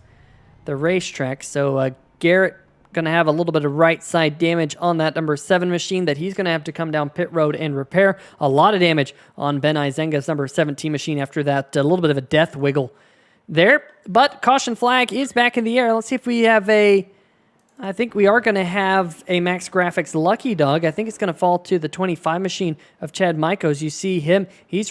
Speaker 1: the racetrack. So Garrett going to have a little bit of right side damage on that number 7 machine that he's going to have to come down pit road and repair. A lot of damage on Ben Izenga's number 17 machine after that, a little bit of a death wiggle there. But caution flag is back in the air. Let's see if we have I think we are going to have a Max Graphics Lucky Dog. I think it's going to fall to the 25 machine of Chad Michaels. You see him. He's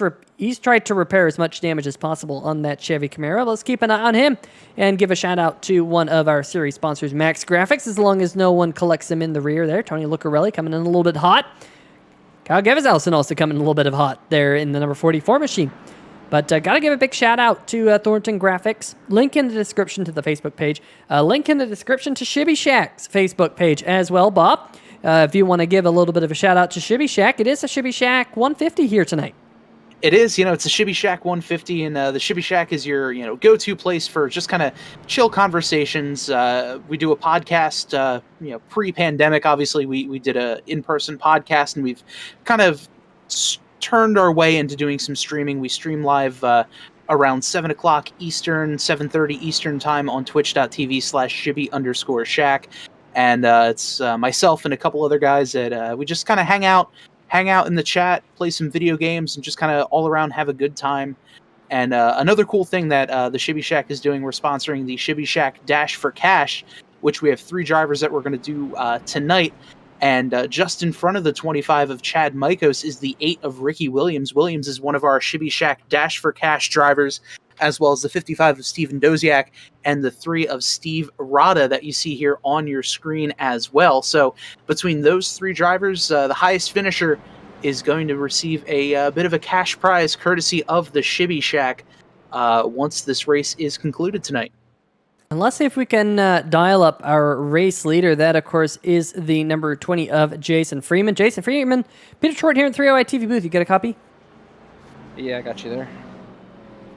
Speaker 1: tried to repair as much damage as possible on that Chevy Camaro. Let's keep an eye on him and give a shout out to one of our series sponsors, Max Graphics, as long as no one collects him in the rear there. Tony Lucarelli coming in a little bit hot. Kyle Gevezalson also coming in a little bit of hot there in the number 44 machine. But got to give a big shout out to Thornton Graphix. Link in the description to the Facebook page. Link in the description to Shibby Shack's Facebook page as well, Bob. If you want to give a little bit of a shout out to Shibby Shack, it is a Shibby Shack 150 here tonight.
Speaker 2: It is, it's a Shibby Shack 150, and the Shibby Shack is your, go-to place for just kind of chill conversations. We do a podcast, pre-pandemic. Obviously, we did a in-person podcast, and we've kind of turned our way into doing some streaming. We stream live around 7 o'clock Eastern, 7:30 Eastern time on twitch.tv/Shibby_Shack. And it's myself and a couple other guys that we just kind of hang out in the chat, play some video games, and just kind of all around have a good time. And another cool thing that the Shibby Shack is doing, we're sponsoring the Shibby Shack Dash for Cash, which we have 3 drivers that we're going to do tonight. And just in front of the 25 of Chad Michaels is the 8 of Ricky Williams. Williams is one of our Shibby Shack Dash for Cash drivers, as well as the 55 of Steven Doziak and the 3 of Steve Rada that you see here on your screen as well. So between those 3 drivers, the highest finisher is going to receive a bit of a cash prize courtesy of the Shibby Shack once this race is concluded tonight.
Speaker 1: And let's see if we can dial up our race leader. That, of course, is the number 20 of Jason Freeman. Jason Freeman, Peter Short here in 308 TV booth. You got a copy?
Speaker 4: Yeah, I got you there.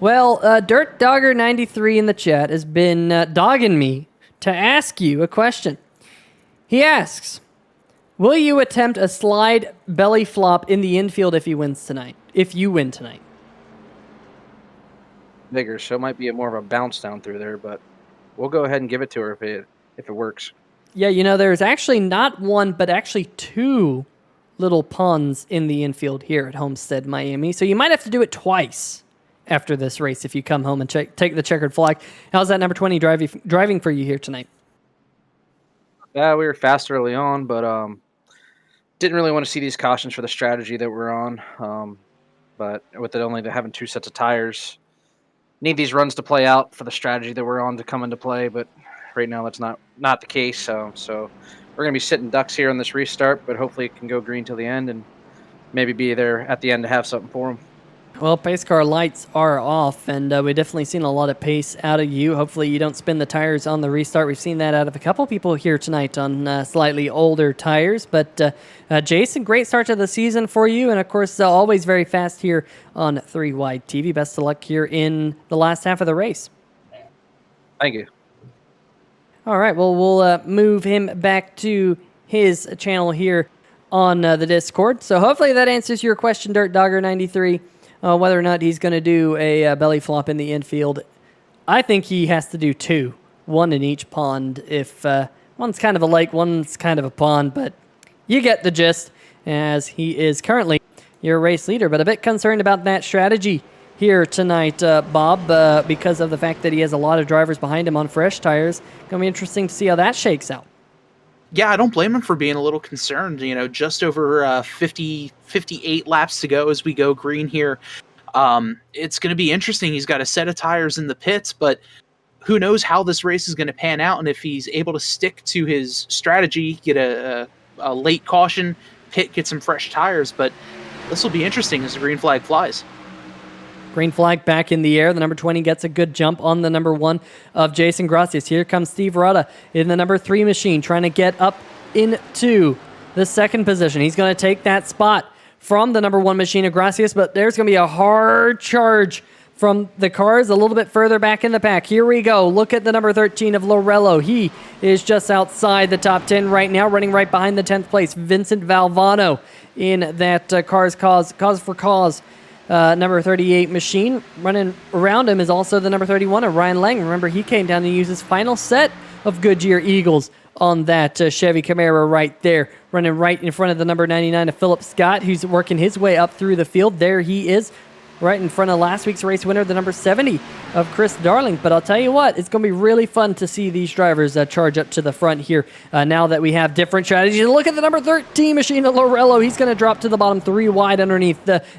Speaker 1: Well, Dirt Dogger 93 in the chat has been dogging me to ask you a question. He asks, Will you attempt a slide belly flop in the infield if he wins tonight? If you win tonight?
Speaker 4: Bigger, so it might be more of a bounce down through there, but we'll go ahead and give it to her if it works.
Speaker 1: Yeah, you know, there's actually not one, but actually two little ponds in the infield here at Homestead, Miami. So you might have to do it twice after this race if you come home and take the checkered flag. How's that number 20 driving for you here tonight?
Speaker 4: Yeah, we were fast early on, but didn't really want to see these cautions for the strategy that we're on. But with it only having 2 sets of tires, need these runs to play out for the strategy that we're on to come into play. But right now, that's not the case. So we're going to be sitting ducks here on this restart, but hopefully it can go green till the end and maybe be there at the end to have something for them.
Speaker 1: Well, pace car lights are off, and we've definitely seen a lot of pace out of you. Hopefully you don't spin the tires on the restart. We've seen that out of a couple people here tonight on slightly older tires. But Jason, great start to the season for you, and of course always very fast here on 3 Wide TV. Best of luck here in the last half of the race.
Speaker 4: Thank you.
Speaker 1: All right, well, we'll move him back to his channel here on the Discord. So hopefully that answers your question, Dirt Dogger 93. Whether or not he's going to do a belly flop in the infield. I think he has to do 2, 1 in each pond. If one's kind of a lake, one's kind of a pond, but you get the gist, as he is currently your race leader. But a bit concerned about that strategy here tonight, Bob, because of the fact that he has a lot of drivers behind him on fresh tires. Going to be interesting to see how that shakes out.
Speaker 2: Yeah, I don't blame him for being a little concerned. You know, just over 58 laps to go as we go green here. It's going to be interesting. He's got a set of tires in the pits, but who knows how this race is going to pan out, and if he's able to stick to his strategy, get a late caution, pit, get some fresh tires. But this will be interesting as the green flag flies.
Speaker 1: Green flag back in the air. The number 20 gets a good jump on the number 1 of Jason Gracias. Here comes Steve Rudda in the number 3 machine, trying to get up into the 2nd position. He's going to take that spot from the number 1 machine of Gracias, but there's going to be a hard charge from the cars a little bit further back in the pack. Here we go. Look at the number 13 of Lorello. He is just outside the top 10 right now, running right behind the 10th place. Vincent Valvano in that Cars Cause for Cause number 38 machine. Running around him is also the number 31 of Ryan Lang. Remember, he came down to use his final set of Goodyear Eagles on that Chevy Camaro right there. Running right in front of the number 99 of Philip Scott, who's working his way up through the field. There he is, right in front of last week's race winner, the number 70 of Chris Darling. But I'll tell you what, it's going to be really fun to see these drivers charge up to the front here now that we have different strategies. Look at the number 13 machine of Lorello. He's going to drop to the bottom 3 wide underneath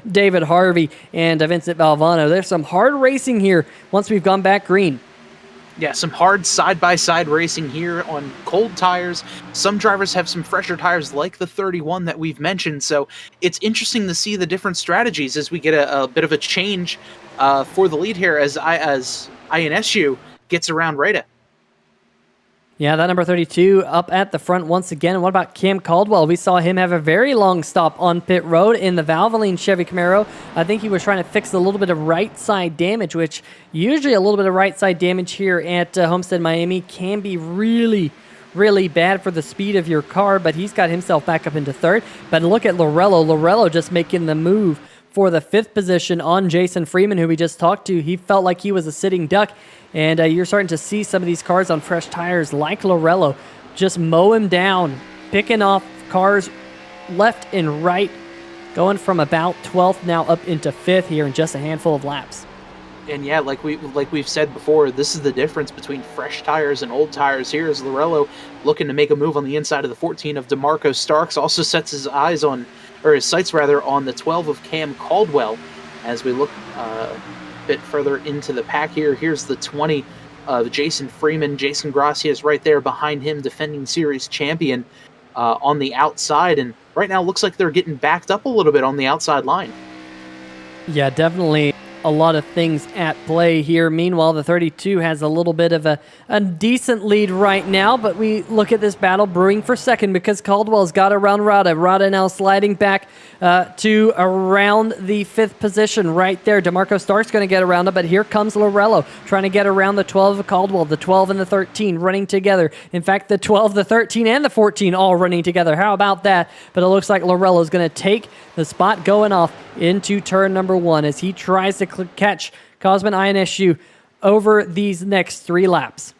Speaker 1: David Harvey and Vincent Valvano. There's some hard racing here once we've gone back green.
Speaker 2: Yeah, some hard side-by-side racing here on cold tires. Some drivers have some fresher tires like the 31 that we've mentioned, so it's interesting to see the different strategies as we get a bit of a change for the lead here as INSU gets around Rada.
Speaker 1: Yeah, that number 32 up at the front once again. And what about Cam Caldwell? We saw him have a very long stop on pit road in the Valvoline Chevy Camaro. I think he was trying to fix a little bit of right side damage, which usually a little bit of right side damage here at Homestead, Miami can be really, really bad for the speed of your car, but he's got himself back up into 3rd. But look at Lorello. Lorello just making the move for the 5th position on Jason Freeman, who we just talked to. He felt like he was a sitting duck. And you're starting to see some of these cars on fresh tires like Lorello just mow him down, picking off cars left and right, going from about 12th now up into 5th here in just a handful of laps.
Speaker 2: And yeah, like we've said before, this is the difference between fresh tires and old tires. Here is Lorello looking to make a move on the inside of the 14 of DeMarco Starks. Also sets his sights on the 12 of Cam Caldwell as we look bit further into the pack here. Here's the 20 of Jason Freeman. Jason Gracias right there behind him, defending series champion on the outside. And right now looks like they're getting backed up a little bit on the outside line.
Speaker 1: Yeah, definitely a lot of things at play here. Meanwhile, the 32 has a little bit of a decent lead right now, but we look at this battle brewing for second because Caldwell's got around Rada. Rada now sliding back to around the 5th position right there. DeMarco Stark's going to get around it, but here comes Lorello trying to get around the 12 of Caldwell, the 12 and the 13 running together. In fact, the 12, the 13, and the 14 all running together. How about that? But it looks like Lorello's going to take the spot going off into turn number 1 as he tries to catch Cosman INSU over these next 3 laps.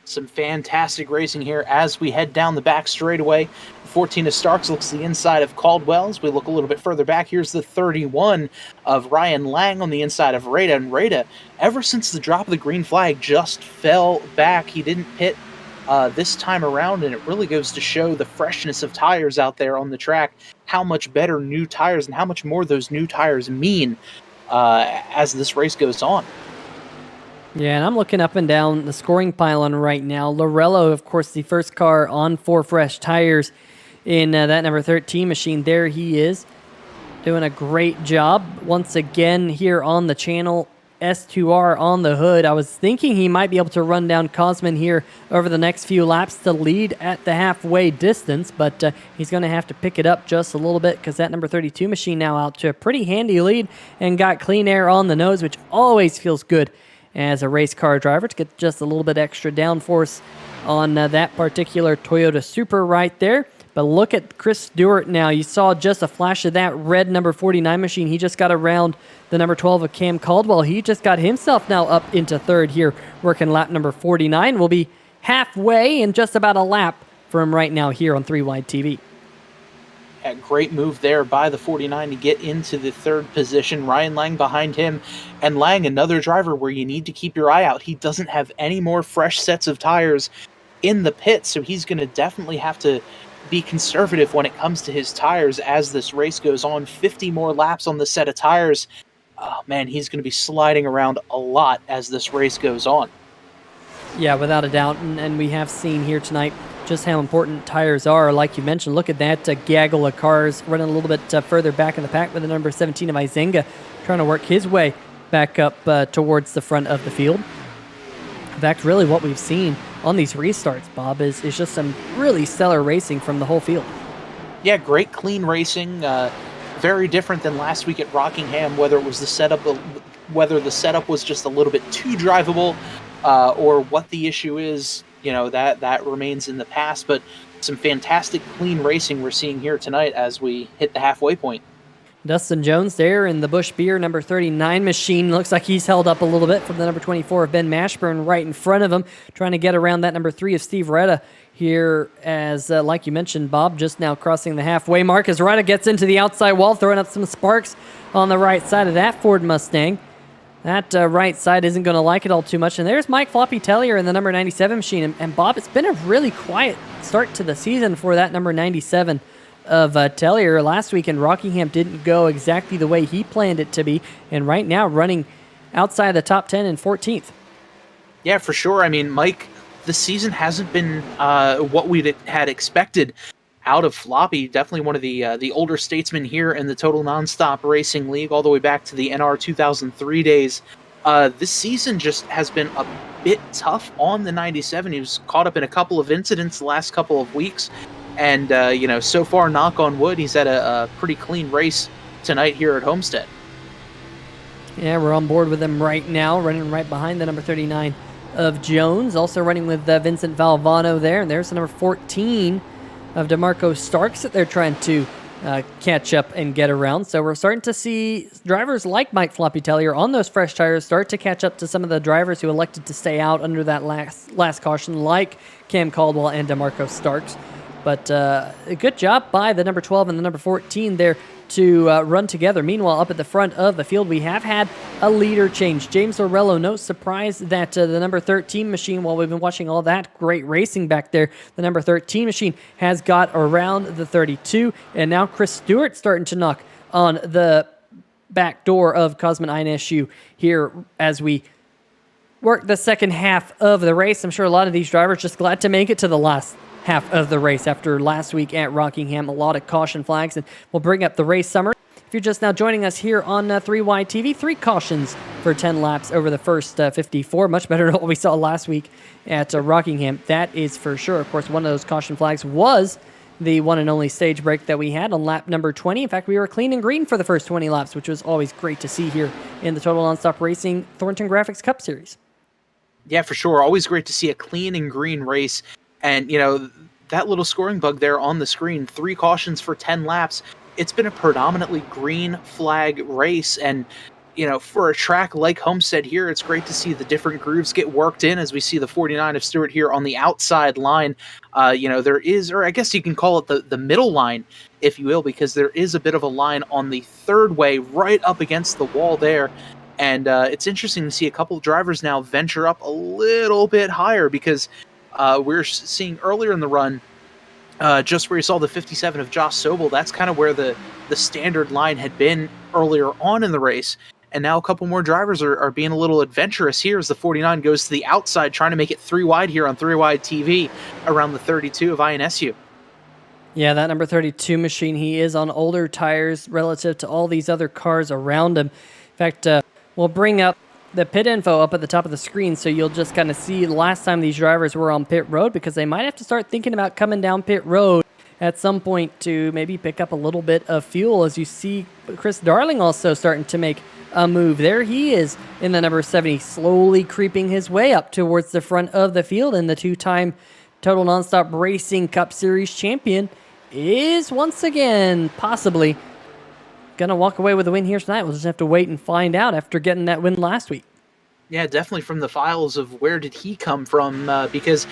Speaker 2: Some fantastic racing here as we head down the back straightaway. 14 of Starks looks the inside of Caldwell. As we look a little bit further back, here's the 31 of Ryan Lang on the inside of Rada. And Rada, ever since the drop of the green flag, just fell back. He didn't pit this time around, and it really goes to show the freshness of tires out there on the track, how much better new tires and how much more those new tires mean as this race goes on.
Speaker 1: Yeah, and I'm looking up and down the scoring pylon right now. Lorello, of course, the first car on 4 fresh tires in that number 13 machine. There he is, doing a great job. Once again, here on the channel, S2R on the hood. I was thinking he might be able to run down Cosman here over the next few laps to lead at the halfway distance, but he's going to have to pick it up just a little bit because that number 32 machine now out to a pretty handy lead and got clean air on the nose, which always feels good as a race car driver to get just a little bit extra downforce on that particular Toyota Supra right there. But look at Chris Stewart now. You saw just a flash of that red number 49 machine. He just got around the number 12 of Cam Caldwell. He just got himself now up into 3rd here, working lap number 49. Will be halfway and just about a lap from right now here on 3 Wide TV.
Speaker 2: A great move there by the 49 to get into the 3rd position. Ryan Lang behind him. And Lang, another driver where you need to keep your eye out. He doesn't have any more fresh sets of tires in the pit, so he's going to definitely have to be conservative when it comes to his tires as this race goes on. 50 more laps on the set of tires. Oh man, he's going to be sliding around a lot as this race goes on.
Speaker 1: Yeah, without a doubt, and we have seen here tonight just how important tires are. Like you mentioned, look at that gaggle of cars running a little bit further back in the pack with the number 17 of Izenga trying to work his way back up towards the front of the field. In fact, really what we've seen on these restarts, Bob, is just some really stellar racing from the whole field.
Speaker 2: Yeah, great clean racing. Very different than last week at Rockingham, whether it was the setup, whether the setup was just a little bit too drivable, or what the issue is. You know, that remains in the past. But some fantastic clean racing we're seeing here tonight as we hit the halfway point.
Speaker 1: Dustin Jones there in the Busch Beer number 39 machine. Looks like he's held up a little bit from the number 24 of Ben Mashburn right in front of him, trying to get around that number 3 of Steve Retta here as, like you mentioned, Bob, just now crossing the halfway mark as Retta gets into the outside wall, throwing up some sparks on the right side of that Ford Mustang. That right side isn't going to like it all too much. And there's Mike Floppy Tellier in the number 97 machine. And Bob, it's been a really quiet start to the season for that number 97 of Tellier. Last week in Rockingham didn't go exactly the way he planned it to be, and right now running outside the top 10 and 14th.
Speaker 2: Yeah, for sure. I mean, Mike, the season hasn't been what we had expected out of Floppy. Definitely one of the older statesmen here in the Total Nonstop Racing League, all the way back to the NR 2003 days. This season just has been a bit tough on the 97. He was caught up in a couple of incidents the last couple of weeks. And, so far, knock on wood, he's had a pretty clean race tonight here at Homestead.
Speaker 1: Yeah, we're on board with him right now, running right behind the number 39 of Jones. Also running with Vincent Valvano there. And there's the number 14 of DeMarco Starks that they're trying to catch up and get around. So we're starting to see drivers like Mike Floppy Tellier on those fresh tires start to catch up to some of the drivers who elected to stay out under that last caution, like Cam Caldwell and DeMarco Starks. But a good job by the number 12 and the number 14 there to run together. Meanwhile, up at the front of the field, we have had a leader change. James Orello, no surprise that the number 13 machine, while we've been watching all that great racing back there, the number 13 machine has got around the 32. And now Chris Stewart starting to knock on the back door of Cosman INSU here as we work the second half of the race. I'm sure a lot of these drivers just glad to make it to the last half of the race after last week at Rockingham. A lot of caution flags, and we'll bring up the race summary. If you're just now joining us here on 3Y TV, 3 cautions for 10 laps over the first 54. Much better than what we saw last week at Rockingham. That is for sure. Of course, one of those caution flags was the one and only stage break that we had on lap number 20. In fact, we were clean and green for the first 20 laps, which was always great to see here in the Total Nonstop Racing Thornton Graphix Cup Series.
Speaker 2: Yeah, for sure. Always great to see a clean and green race. And, that little scoring bug there on the screen, 3 cautions for 10 laps. It's been a predominantly green flag race. And, for a track like Homestead here, it's great to see the different grooves get worked in as we see the 49 of Stewart here on the outside line. There is, or I guess you can call it the middle line, if you will, because there is a bit of a line on the third way right up against the wall there. And it's interesting to see a couple of drivers now venture up a little bit higher because we're seeing earlier in the run, just where you saw the 57 of Josh Sobel, that's kind of where the standard line had been earlier on in the race. And now a couple more drivers are being a little adventurous here as the 49 goes to the outside, trying to make it 3 wide here on 3 wide TV around the 32 of INSU.
Speaker 1: Yeah, that number 32 machine, he is on older tires relative to all these other cars around him. In fact, we'll bring up the pit info up at the top of the screen so you'll just kind of see the last time these drivers were on pit road, because they might have to start thinking about coming down pit road at some point to maybe pick up a little bit of fuel, as you see Chris Darling also starting to make a move. There he is in the number 70, slowly creeping his way up towards the front of the field, and the 2-time Total Nonstop Racing Cup Series champion is once again possibly going to walk away with a win here tonight. We'll just have to wait and find out after getting that win last week.
Speaker 2: Yeah, definitely from the files of where did he come from, because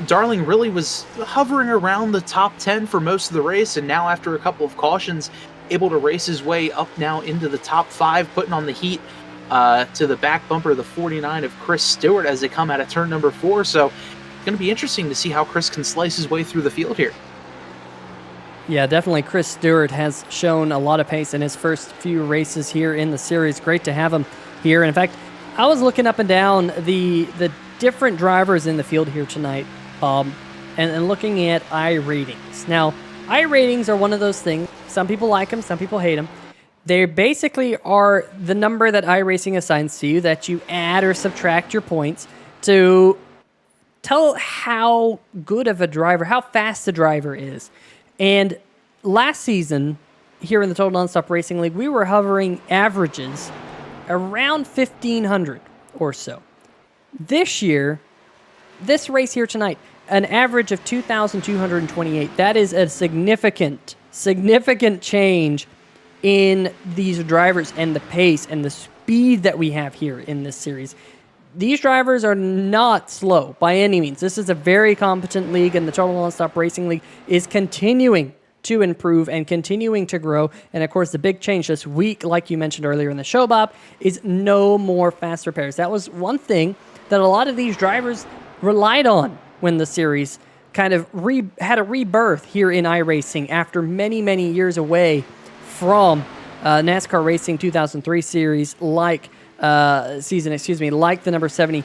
Speaker 2: Darling really was hovering around the top 10 for most of the race, and now after a couple of cautions, able to race his way up now into the top 5, putting on the heat to the back bumper of the 49 of Chris Stewart as they come out of turn number 4. So it's going to be interesting to see how Chris can slice his way through the field here.
Speaker 1: Yeah, definitely Chris Stewart has shown a lot of pace in his first few races here in the series. Great to have him here. And in fact, I was looking up and down the different drivers in the field here tonight, and looking at I ratings. Now, I ratings are one of those things. Some people like them, some people hate them. They basically are the number that iRacing assigns to you that you add or subtract your points to tell how good of a driver, how fast the driver is. And last season, here in the Total Nonstop Racing League, we were hovering averages around 1,500 or so. This year, this race here tonight, an average of 2,228. That is a significant change in these drivers and the pace and the speed that we have here in this series. These drivers are not slow by any means. This is a very competent league, and the Total Nonstop Racing League is continuing to improve and continuing to grow. And of course, the big change this week, like you mentioned earlier in the show, Bob, is no more fast repairs. That was one thing that a lot of these drivers relied on when the series kind of had a rebirth here in iRacing after many, many years away from NASCAR Racing 2003 series, like the number 70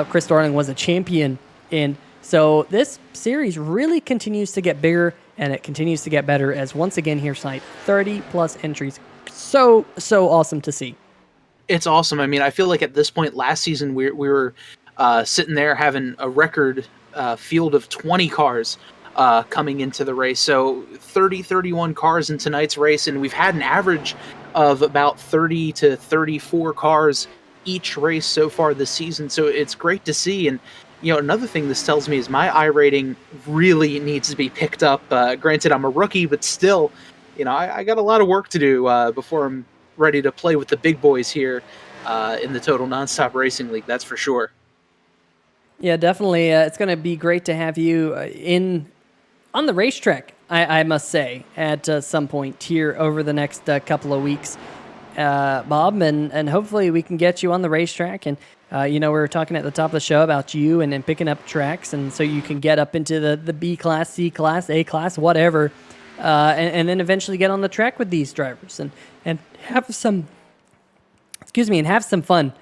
Speaker 1: Chris Darling was a champion in. So this series really continues to get bigger, and it continues to get better as once again here tonight, 30 plus entries. So awesome to see.
Speaker 2: It's awesome. I mean, I feel like at this point last season we were sitting there having a record field of 20 cars coming into the race. So 31 cars in tonight's race, and we've had an average of about 30 to 34 cars each race so far this season. So it's great to see. And another thing this tells me is my I rating really needs to be picked up. Granted, I'm a rookie, but still, I got a lot of work to do before I'm ready to play with the big boys here in the Total Nonstop Racing League. That's for sure.
Speaker 1: Yeah, definitely. It's going to be great to have you on the racetrack, I must say, at some point here over the next couple of weeks, Bob, and hopefully we can get you on the racetrack. And we were talking at the top of the show about you and picking up tracks, and so you can get up into the B class, C class, A class, whatever, and then eventually get on the track with these drivers and have some fun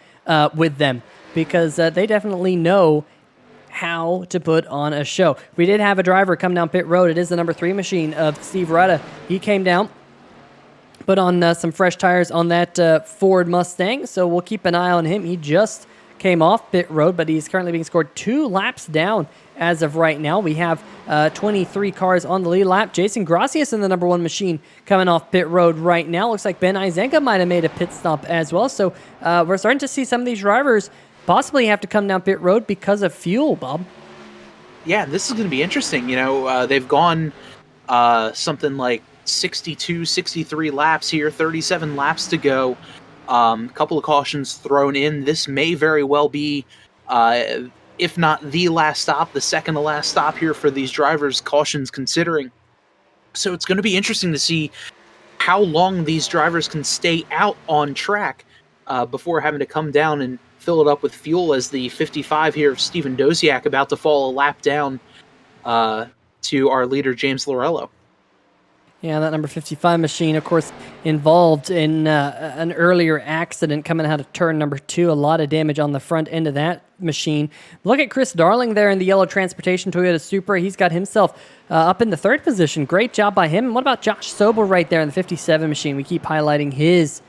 Speaker 1: with them, because they definitely know how to put on a show. We did have a driver come down pit road. It is the number 3 machine of Steve Rudda. He came down, put on some fresh tires on that Ford Mustang, so we'll keep an eye on him. He just came off pit road, but he's currently being scored 2 laps down as of right now. We have 23 cars on the lead lap. Jason Gracias in the number 1 machine coming off pit road right now. Looks like Ben Izenka might have made a pit stop as well. So we're starting to see some of these drivers possibly have to come down pit road because of fuel, Bob.
Speaker 2: Yeah, this is going to be interesting. They've gone something like 62, 63 laps here, 37 laps to go. Couple of cautions thrown in. This may very well be, if not the last stop, the second to last stop here for these drivers, cautions considering. So it's going to be interesting to see how long these drivers can stay out on track before having to come down and fill it up with fuel, as the 55 here of Steven Dosiak about to fall a lap down to our leader, James Lorello.
Speaker 1: Yeah, that number 55 machine, of course, involved in an earlier accident coming out of turn number 2. A lot of damage on the front end of that machine. Look at Chris Darling there in the yellow transportation Toyota Supra. He's got himself up in the 3rd position. Great job by him. And what about Josh Sobel right there in the 57 machine? We keep highlighting his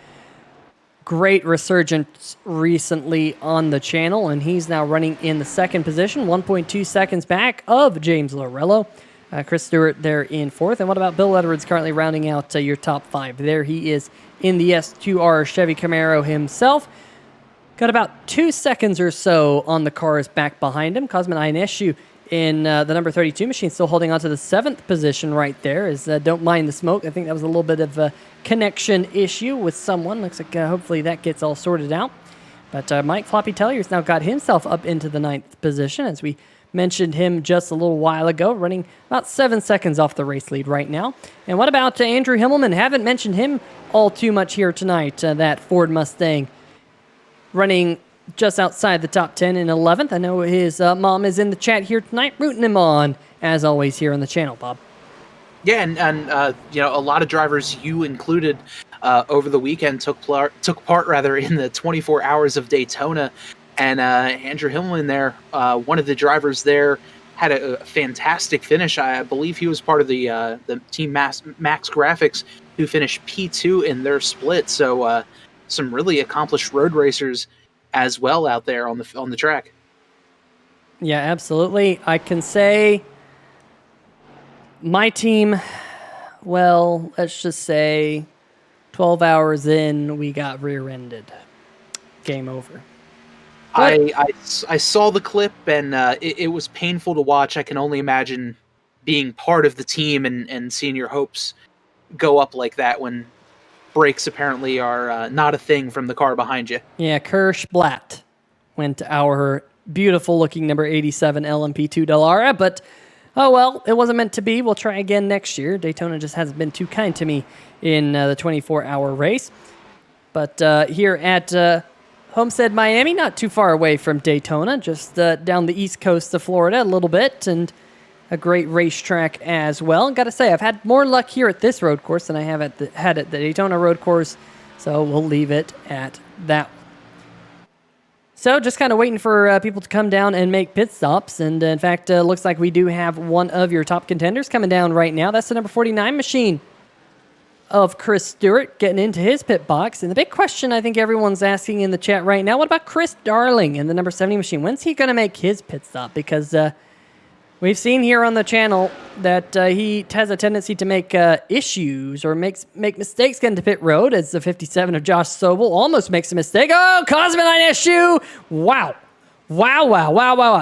Speaker 1: great resurgence recently on the channel, and he's now running in the 2nd position, 1.2 seconds back of James Lorello. Chris Stewart there in 4th. And what about Bill Edwards currently rounding out your top 5? There he is in the S2R Chevy Camaro himself. Got about 2 seconds or so on the cars back behind him. Cosmin Ionescu in the number 32 machine still holding on to the 7th position right there. Don't mind the smoke. I think that was a little bit of a connection issue with someone. Looks like hopefully that gets all sorted out. But Mike Floppy Tellier's now got himself up into the 9th position, as we mentioned him just a little while ago, running about 7 seconds off the race lead right now. And what about Andrew Himmelman? Haven't mentioned him all too much here tonight. That Ford Mustang running just outside the top 10 in 11th. I know his mom is in the chat here tonight, rooting him on, as always, here on the channel, Bob.
Speaker 2: Yeah, and a lot of drivers, you included, over the weekend took part in the 24 Hours of Daytona. And Andrew Himmelman there, one of the drivers there, had a fantastic finish. I believe he was part of the Team Max Graphics, who finished P2 in their split. So some really accomplished road racers as well out there on the track.
Speaker 1: Yeah, absolutely. I can say my team, well, let's just say 12 hours in, we got rear-ended. Game over.
Speaker 2: I saw the clip, and it was painful to watch. I can only imagine being part of the team and seeing your hopes go up like that when brakes apparently are not a thing from the car behind you.
Speaker 1: Yeah, Kirsch Blatt went to our beautiful-looking number 87 LMP2 Dallara, but oh well, it wasn't meant to be. We'll try again next year. Daytona just hasn't been too kind to me in the 24-hour race. But here at Homestead, Miami, not too far away from Daytona, just down the east coast of Florida a little bit, and a great racetrack as well. And got to say, I've had more luck here at this road course than I have had at the Daytona road course, so we'll leave it at that. So just kind of waiting for people to come down and make pit stops, and in fact, looks like we do have one of your top contenders coming down right now. That's the number 49 machine of Chris Stewart getting into his pit box. And the big question I think everyone's asking in the chat right now, what about Chris Darling in the number 70 machine? When's he going to make his pit stop? Because we've seen here on the channel that he has a tendency to make issues or make mistakes getting to pit road, as the 57 of Josh Sobel almost makes a mistake. Oh, Cosmin Ionescu! Wow.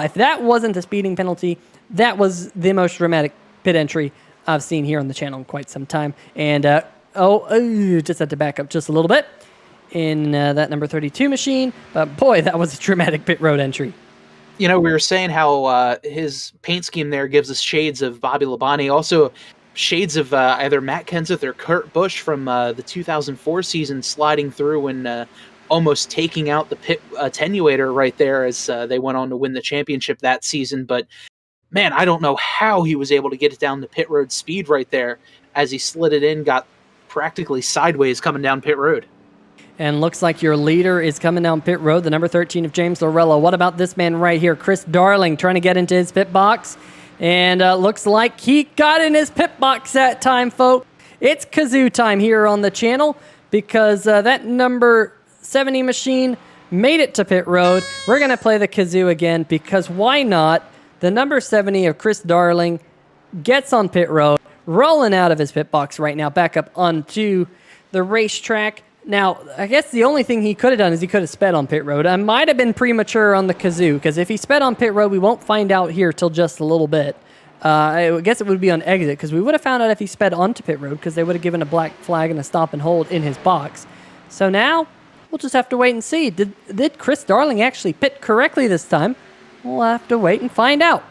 Speaker 1: If that wasn't a speeding penalty, that was the most dramatic pit entry I've seen here on the channel in quite some time. And just had to back up just a little bit in that number 32 machine. But boy, that was a dramatic pit road entry.
Speaker 2: We were saying how his paint scheme there gives us shades of Bobby Labonte, also shades of either Matt Kenseth or Kurt Busch from the 2004 season, sliding through and almost taking out the pit attenuator right there as they went on to win the championship that season. But man, I don't know how he was able to get it down to pit road speed right there as he slid it in, got practically sideways coming down pit road.
Speaker 1: And looks like your leader is coming down pit road, the number 13 of James Lorello. What about this man right here, Chris Darling, trying to get into his pit box? And looks like he got in his pit box that time, folks. It's kazoo time here on the channel because that number 70 machine made it to pit road. We're going to play the kazoo again because why not? The number 70 of Chris Darling gets on pit road, rolling out of his pit box right now, back up onto the racetrack. Now, I guess the only thing he could have done is he could have sped on pit road. I might have been premature on the kazoo, because if he sped on pit road, we won't find out here till just a little bit. I guess it would be on exit, because we would have found out if he sped onto pit road, because they would have given a black flag and a stop and hold in his box. So now, we'll just have to wait and see. Did Chris Darling actually pit correctly this time? We'll have to wait and find out.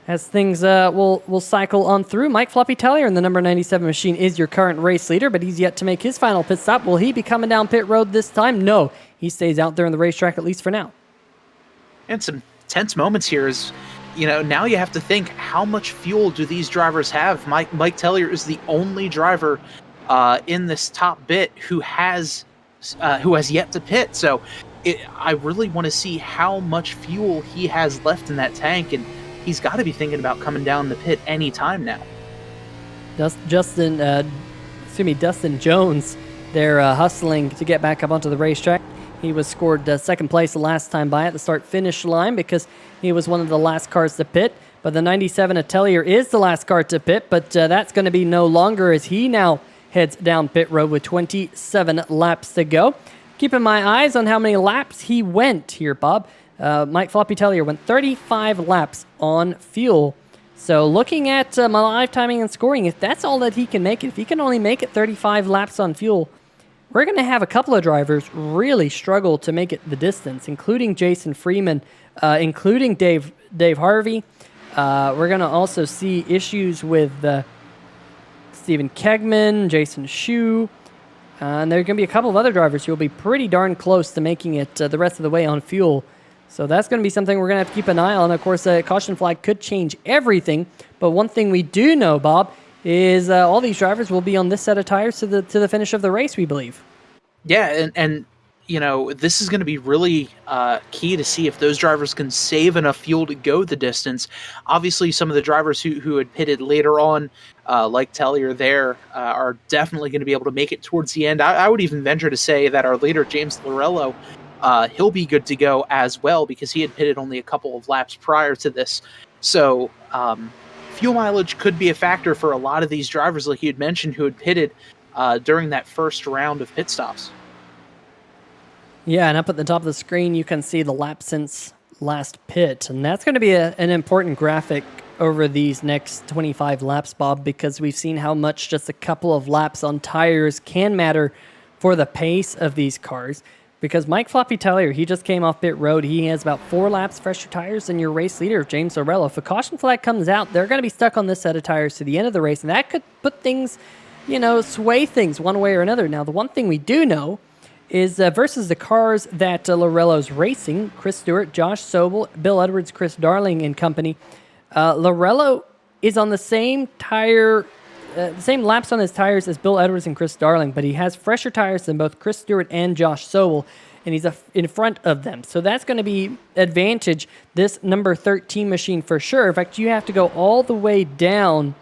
Speaker 1: As things will cycle on through, Mike Floppy Tellier in the number 97 machine is your current race leader, but he's yet to make his final pit stop. Will he be coming down pit road this time? No. He stays out there in the racetrack, at least for now.
Speaker 2: And some tense moments here is, now you have to think, how much fuel do these drivers have? Mike Tellier is the only driver in this top bit who has yet to pit. So I really want to see how much fuel he has left in that tank, and he's got to be thinking about coming down the pit any time now.
Speaker 1: Dustin Jones, they're hustling to get back up onto the racetrack. He was scored second place the last time by at the start-finish line because he was one of the last cars to pit. But the 97 Atelier is the last car to pit, but that's going to be no longer as he now heads down pit road with 27 laps to go. Keeping my eyes on how many laps he went here, Bob. Mike Floppy Tellier went 35 laps on fuel. So looking at my live timing and scoring, if that's all that he can make it, if he can only make it 35 laps on fuel, we're going to have a couple of drivers really struggle to make it the distance, including Jason Freeman, including Dave Harvey. We're going to also see issues with Stephen Kegman, Jason Shue, and there are going to be a couple of other drivers who will be pretty darn close to making it the rest of the way on fuel. So that's going to be something we're going to have to keep an eye on. Of course, a caution flag could change everything. But one thing we do know, Bob, is all these drivers will be on this set of tires to the finish of the race, we believe.
Speaker 2: Yeah, and this is going to be really key to see if those drivers can save enough fuel to go the distance. Obviously, some of the drivers who had pitted later on, like Tellier there, are definitely going to be able to make it towards the end. I would even venture to say that our leader, James Lorello, he'll be good to go as well because he had pitted only a couple of laps prior to this. So fuel mileage could be a factor for a lot of these drivers, like you had mentioned, who had pitted during that first round of pit stops.
Speaker 1: Yeah, and up at the top of the screen, you can see the lap since last pit. And that's going to be an important graphic over these next 25 laps, Bob, because we've seen how much just a couple of laps on tires can matter for the pace of these cars. Because Mike Floppy Tellier, he just came off pit road. He has about 4 laps fresher tires than your race leader, James Orello. If a caution flag comes out, they're going to be stuck on this set of tires to the end of the race, and that could put things, sway things one way or another. Now, the one thing we do know is versus the cars that Lorello's racing, Chris Stewart, Josh Sobel, Bill Edwards, Chris Darling and company, Lorello is on the same tire, the same laps on his tires as Bill Edwards and Chris Darling, but he has fresher tires than both Chris Stewart and Josh Sobel, and he's in front of them. So that's going to be advantage this number 13 machine for sure. In fact, you have to go all the way down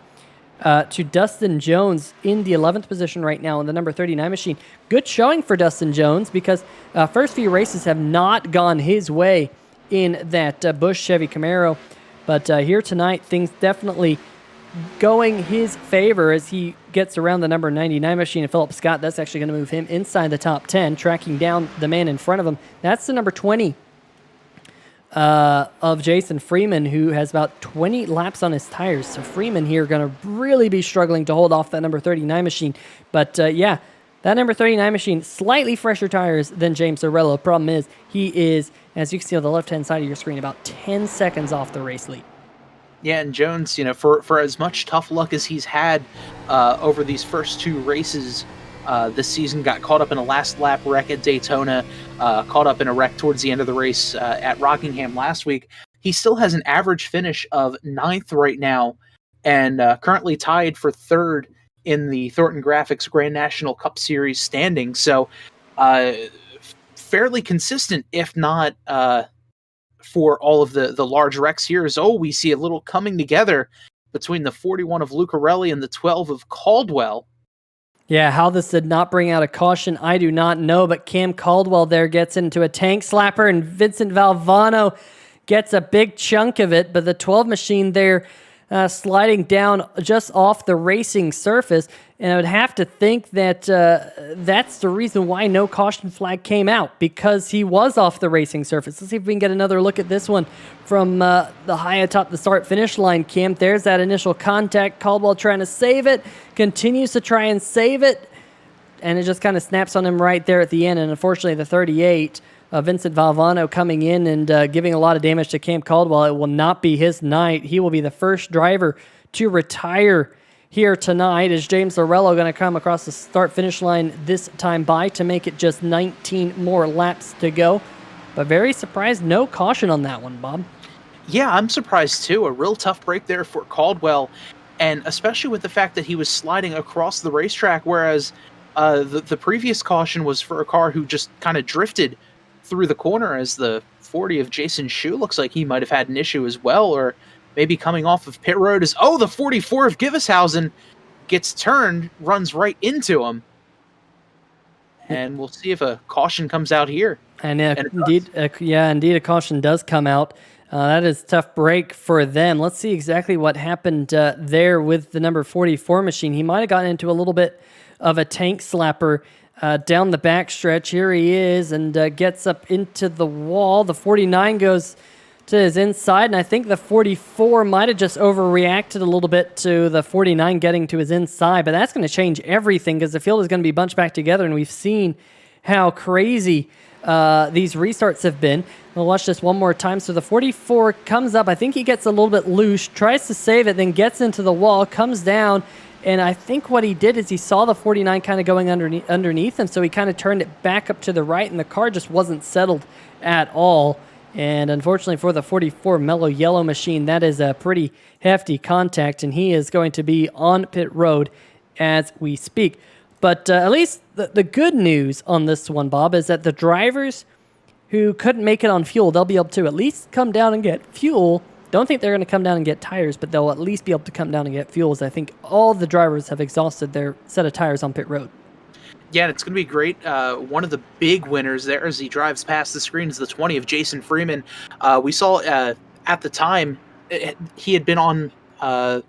Speaker 1: to Dustin Jones in the 11th position right now in the number 39 machine. Good showing for Dustin Jones because first few races have not gone his way in that Busch Chevy Camaro. But here tonight, things definitely going his favor as he gets around the number 99 machine. And Philip Scott, that's actually going to move him inside the top 10, tracking down the man in front of him. That's the number 20 of Jason Freeman, who has about 20 laps on his tires. So Freeman here going to really be struggling to hold off that number 39 machine. But yeah, that number 39 machine, slightly fresher tires than James Orello. Problem is, he is, as you can see on the left-hand side of your screen, about 10 seconds off the race lead.
Speaker 2: Yeah, and Jones, for as much tough luck as he's had over these first 2 races this season, got caught up in a last lap wreck at Daytona, caught up in a wreck towards the end of the race at Rockingham last week. He still has an average finish of 9th right now, and currently tied for 3rd in the Thornton Graphix Grand National Cup Series standing. So fairly consistent, if not for all of the large wrecks here. We see a little coming together between the 41 of Lucarelli and the 12 of Caldwell.
Speaker 1: Yeah, how this did not bring out a caution, I do not know, but Cam Caldwell there gets into a tank slapper, and Vincent Valvano gets a big chunk of it, but the 12 machine there sliding down just off the racing surface, and I would have to think that that's the reason why no caution flag came out, because he was off the racing surface. Let's see if we can get another look at this one from the high atop the start-finish line, Cam. There's that initial contact. Caldwell trying to save it, continues to try and save it, and it just kind of snaps on him right there at the end, and unfortunately the 38 Vincent Valvano coming in and giving a lot of damage to Cam Caldwell. It will not be his night. He will be the first driver to retire here tonight. Is James Lorello going to come across the start-finish line this time by to make it just 19 more laps to go? But very surprised, no caution on that one, Bob.
Speaker 2: Yeah, I'm surprised too. A real tough break there for Caldwell, and especially with the fact that he was sliding across the racetrack, whereas the previous caution was for a car who just kind of drifted through the corner, as the 40 of Jason Shu looks like he might have had an issue as well, or maybe coming off of pit road as, the 44 of Givishausen gets turned, runs right into him. And we'll see if a caution comes out here.
Speaker 1: And indeed, a caution does come out. That is a tough break for them. Let's see exactly what happened there with the number 44 machine. He might have gotten into a little bit of a tank slapper down the backstretch. Here he is, and gets up into the wall. The 49 goes to his inside, and I think the 44 might have just overreacted a little bit to the 49 getting to his inside, but that's going to change everything because the field is going to be bunched back together, and we've seen how crazy these restarts have been. We'll watch this one more time. So the 44 comes up. I think he gets a little bit loose, tries to save it, then gets into the wall, comes down, and I think what he did is he saw the 49 kind of going underneath him, so he kind of turned it back up to the right, and the car just wasn't settled at all. And unfortunately for the 44 Mellow Yellow machine, that is a pretty hefty contact, and he is going to be on pit road as we speak. But at least the good news on this one, Bob, is that the drivers who couldn't make it on fuel, they'll be able to at least come down and get fuel. Don't think they're going to come down and get tires, but they'll at least be able to come down and get fuel, as I think all the drivers have exhausted their set of tires on pit road.
Speaker 2: Yeah, it's going to be great. One of the big winners there as he drives past the screen is the 20 of Jason Freeman. We saw at the time he had been on the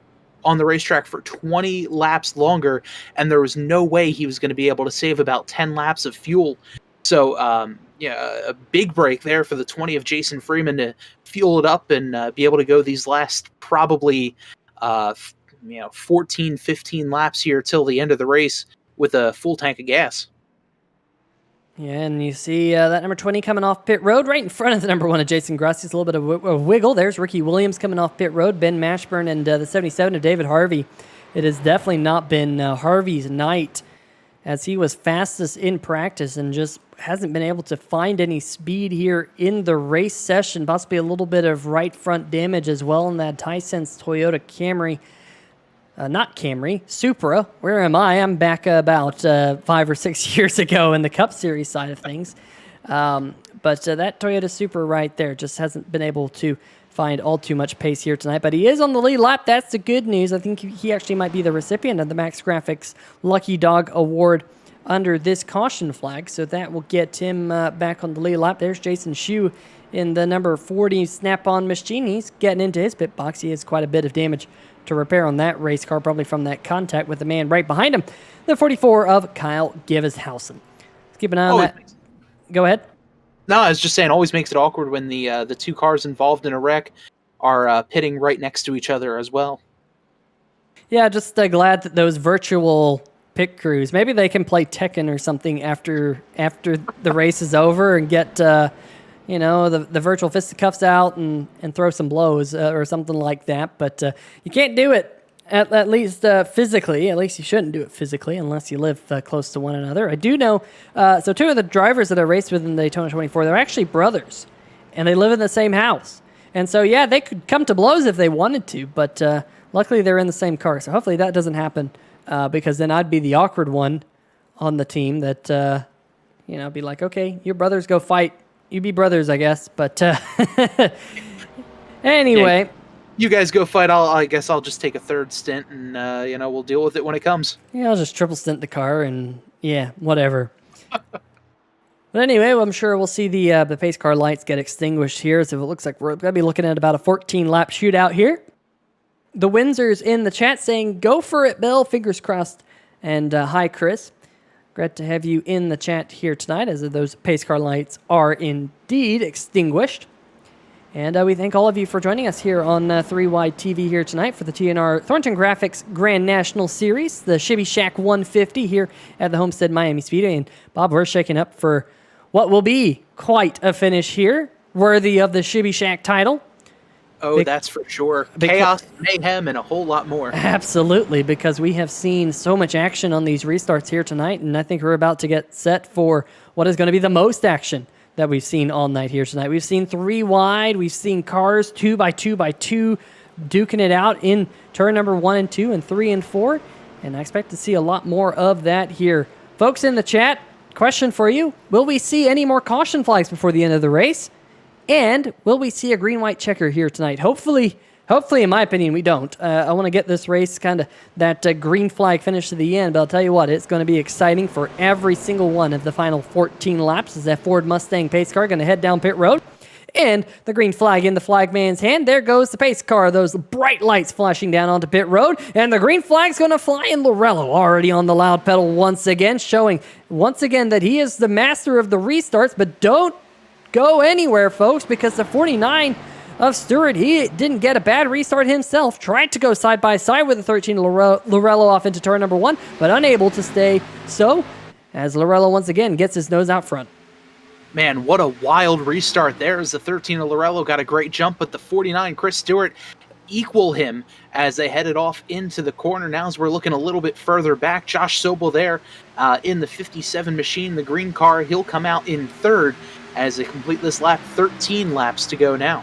Speaker 2: racetrack for 20 laps longer, and there was no way he was going to be able to save about 10 laps of fuel. So, a big break there for the 20 of Jason Freeman to fuel it up and be able to go these last probably 14, 15 laps here till the end of the race with a full tank of gas.
Speaker 1: Yeah, and you see that number 20 coming off pit road right in front of the number 1 of Jason Grassi. It's a little bit of a wiggle. There's Ricky Williams coming off pit road, Ben Mashburn, and the 77 of David Harvey. It has definitely not been Harvey's night, as he was fastest in practice and just hasn't been able to find any speed here in the race session. Possibly a little bit of right front damage as well in that Hisense Toyota Camry. Not Camry, Supra. Where am I? I'm back about 5 or 6 years ago in the Cup Series side of things. But that Toyota Supra right there just hasn't been able to find all too much pace here tonight. But he is on the lead lap. That's the good news. I think he actually might be the recipient of the Max Graphics Lucky Dog Award under this caution flag. So that will get him back on the lead lap. There's Jason Shu in the number 40 Snap-on machine. He's getting into his pit box. He has quite a bit of damage to repair on that race car, probably from that contact with the man right behind him, the 44 of Kyle Givishausen. Let's keep an eye on that. Go ahead.
Speaker 2: No, I was just saying, always makes it awkward when the two cars involved in a wreck are pitting right next to each other as well.
Speaker 1: Yeah, just glad that those virtual pit crews, maybe they can play Tekken or something after the race is over and get the virtual fisticuffs out and throw some blows or something like that. But you can't do it at least physically. At least you shouldn't do it physically unless you live close to one another. I do know, so two of the drivers that I raced with in the Daytona 24, they're actually brothers, and they live in the same house. And so, yeah, they could come to blows if they wanted to, but luckily they're in the same car. So hopefully that doesn't happen, because then I'd be the awkward one on the team that, be like, okay, your brothers go fight. You be brothers, I guess. But anyway,
Speaker 2: You guys go fight. I guess I'll just take a third stint, and we'll deal with it when it comes.
Speaker 1: Yeah, I'll just triple stint the car, and yeah, whatever. But anyway, I'm sure we'll see the pace car lights get extinguished here, so it looks like we're going to be looking at about a 14-lap shootout here. The Windsors in the chat saying, go for it, Bill. Fingers crossed. And hi, Chris. Glad to have you in the chat here tonight, as those pace car lights are indeed extinguished. And we thank all of you for joining us here on 3Wide TV here tonight for the TNR Thornton Graphix Grand National Series, the Shibby Shack 150 here at the Homestead Miami Speedway. And Bob, we're shaking up for what will be quite a finish here, worthy of the Shibby Shack title.
Speaker 2: Oh, that's for sure. Chaos, mayhem, and a whole lot more.
Speaker 1: Absolutely, because we have seen so much action on these restarts here tonight, and I think we're about to get set for what is going to be the most action that we've seen all night here tonight. We've seen 3 wide, we've seen cars 2x2x2 duking it out in turn number 1 and 2 and 3 and 4, and I expect to see a lot more of that here. Folks in the chat, question for you, will we see any more caution flags before the end of the race? And will we see a green-white checker here tonight? Hopefully, in my opinion, we don't. I want to get this race kind of that green flag finish to the end, but I'll tell you what, it's going to be exciting for every single one of the final 14 laps as that Ford Mustang pace car going to head down pit road. And the green flag in the flagman's hand. There goes the pace car. Those bright lights flashing down onto pit road. And the green flag's going to fly in. Lorello already on the loud pedal once again, showing once again that he is the master of the restarts, but don't go anywhere, folks, because the 49 of Stewart, he didn't get a bad restart himself. Tried to go side by side with the 13 Lorello off into turn number 1, but unable to stay so, as Lorello once again gets his nose out front.
Speaker 2: Man, what a wild restart there as the 13 of Lorello got a great jump, but the 49 Chris Stewart equal him as they headed off into the corner. Now as we're looking a little bit further back, Josh Sobel there in the 57 machine, the green car, he'll come out in third as they complete this lap. 13 laps to go now.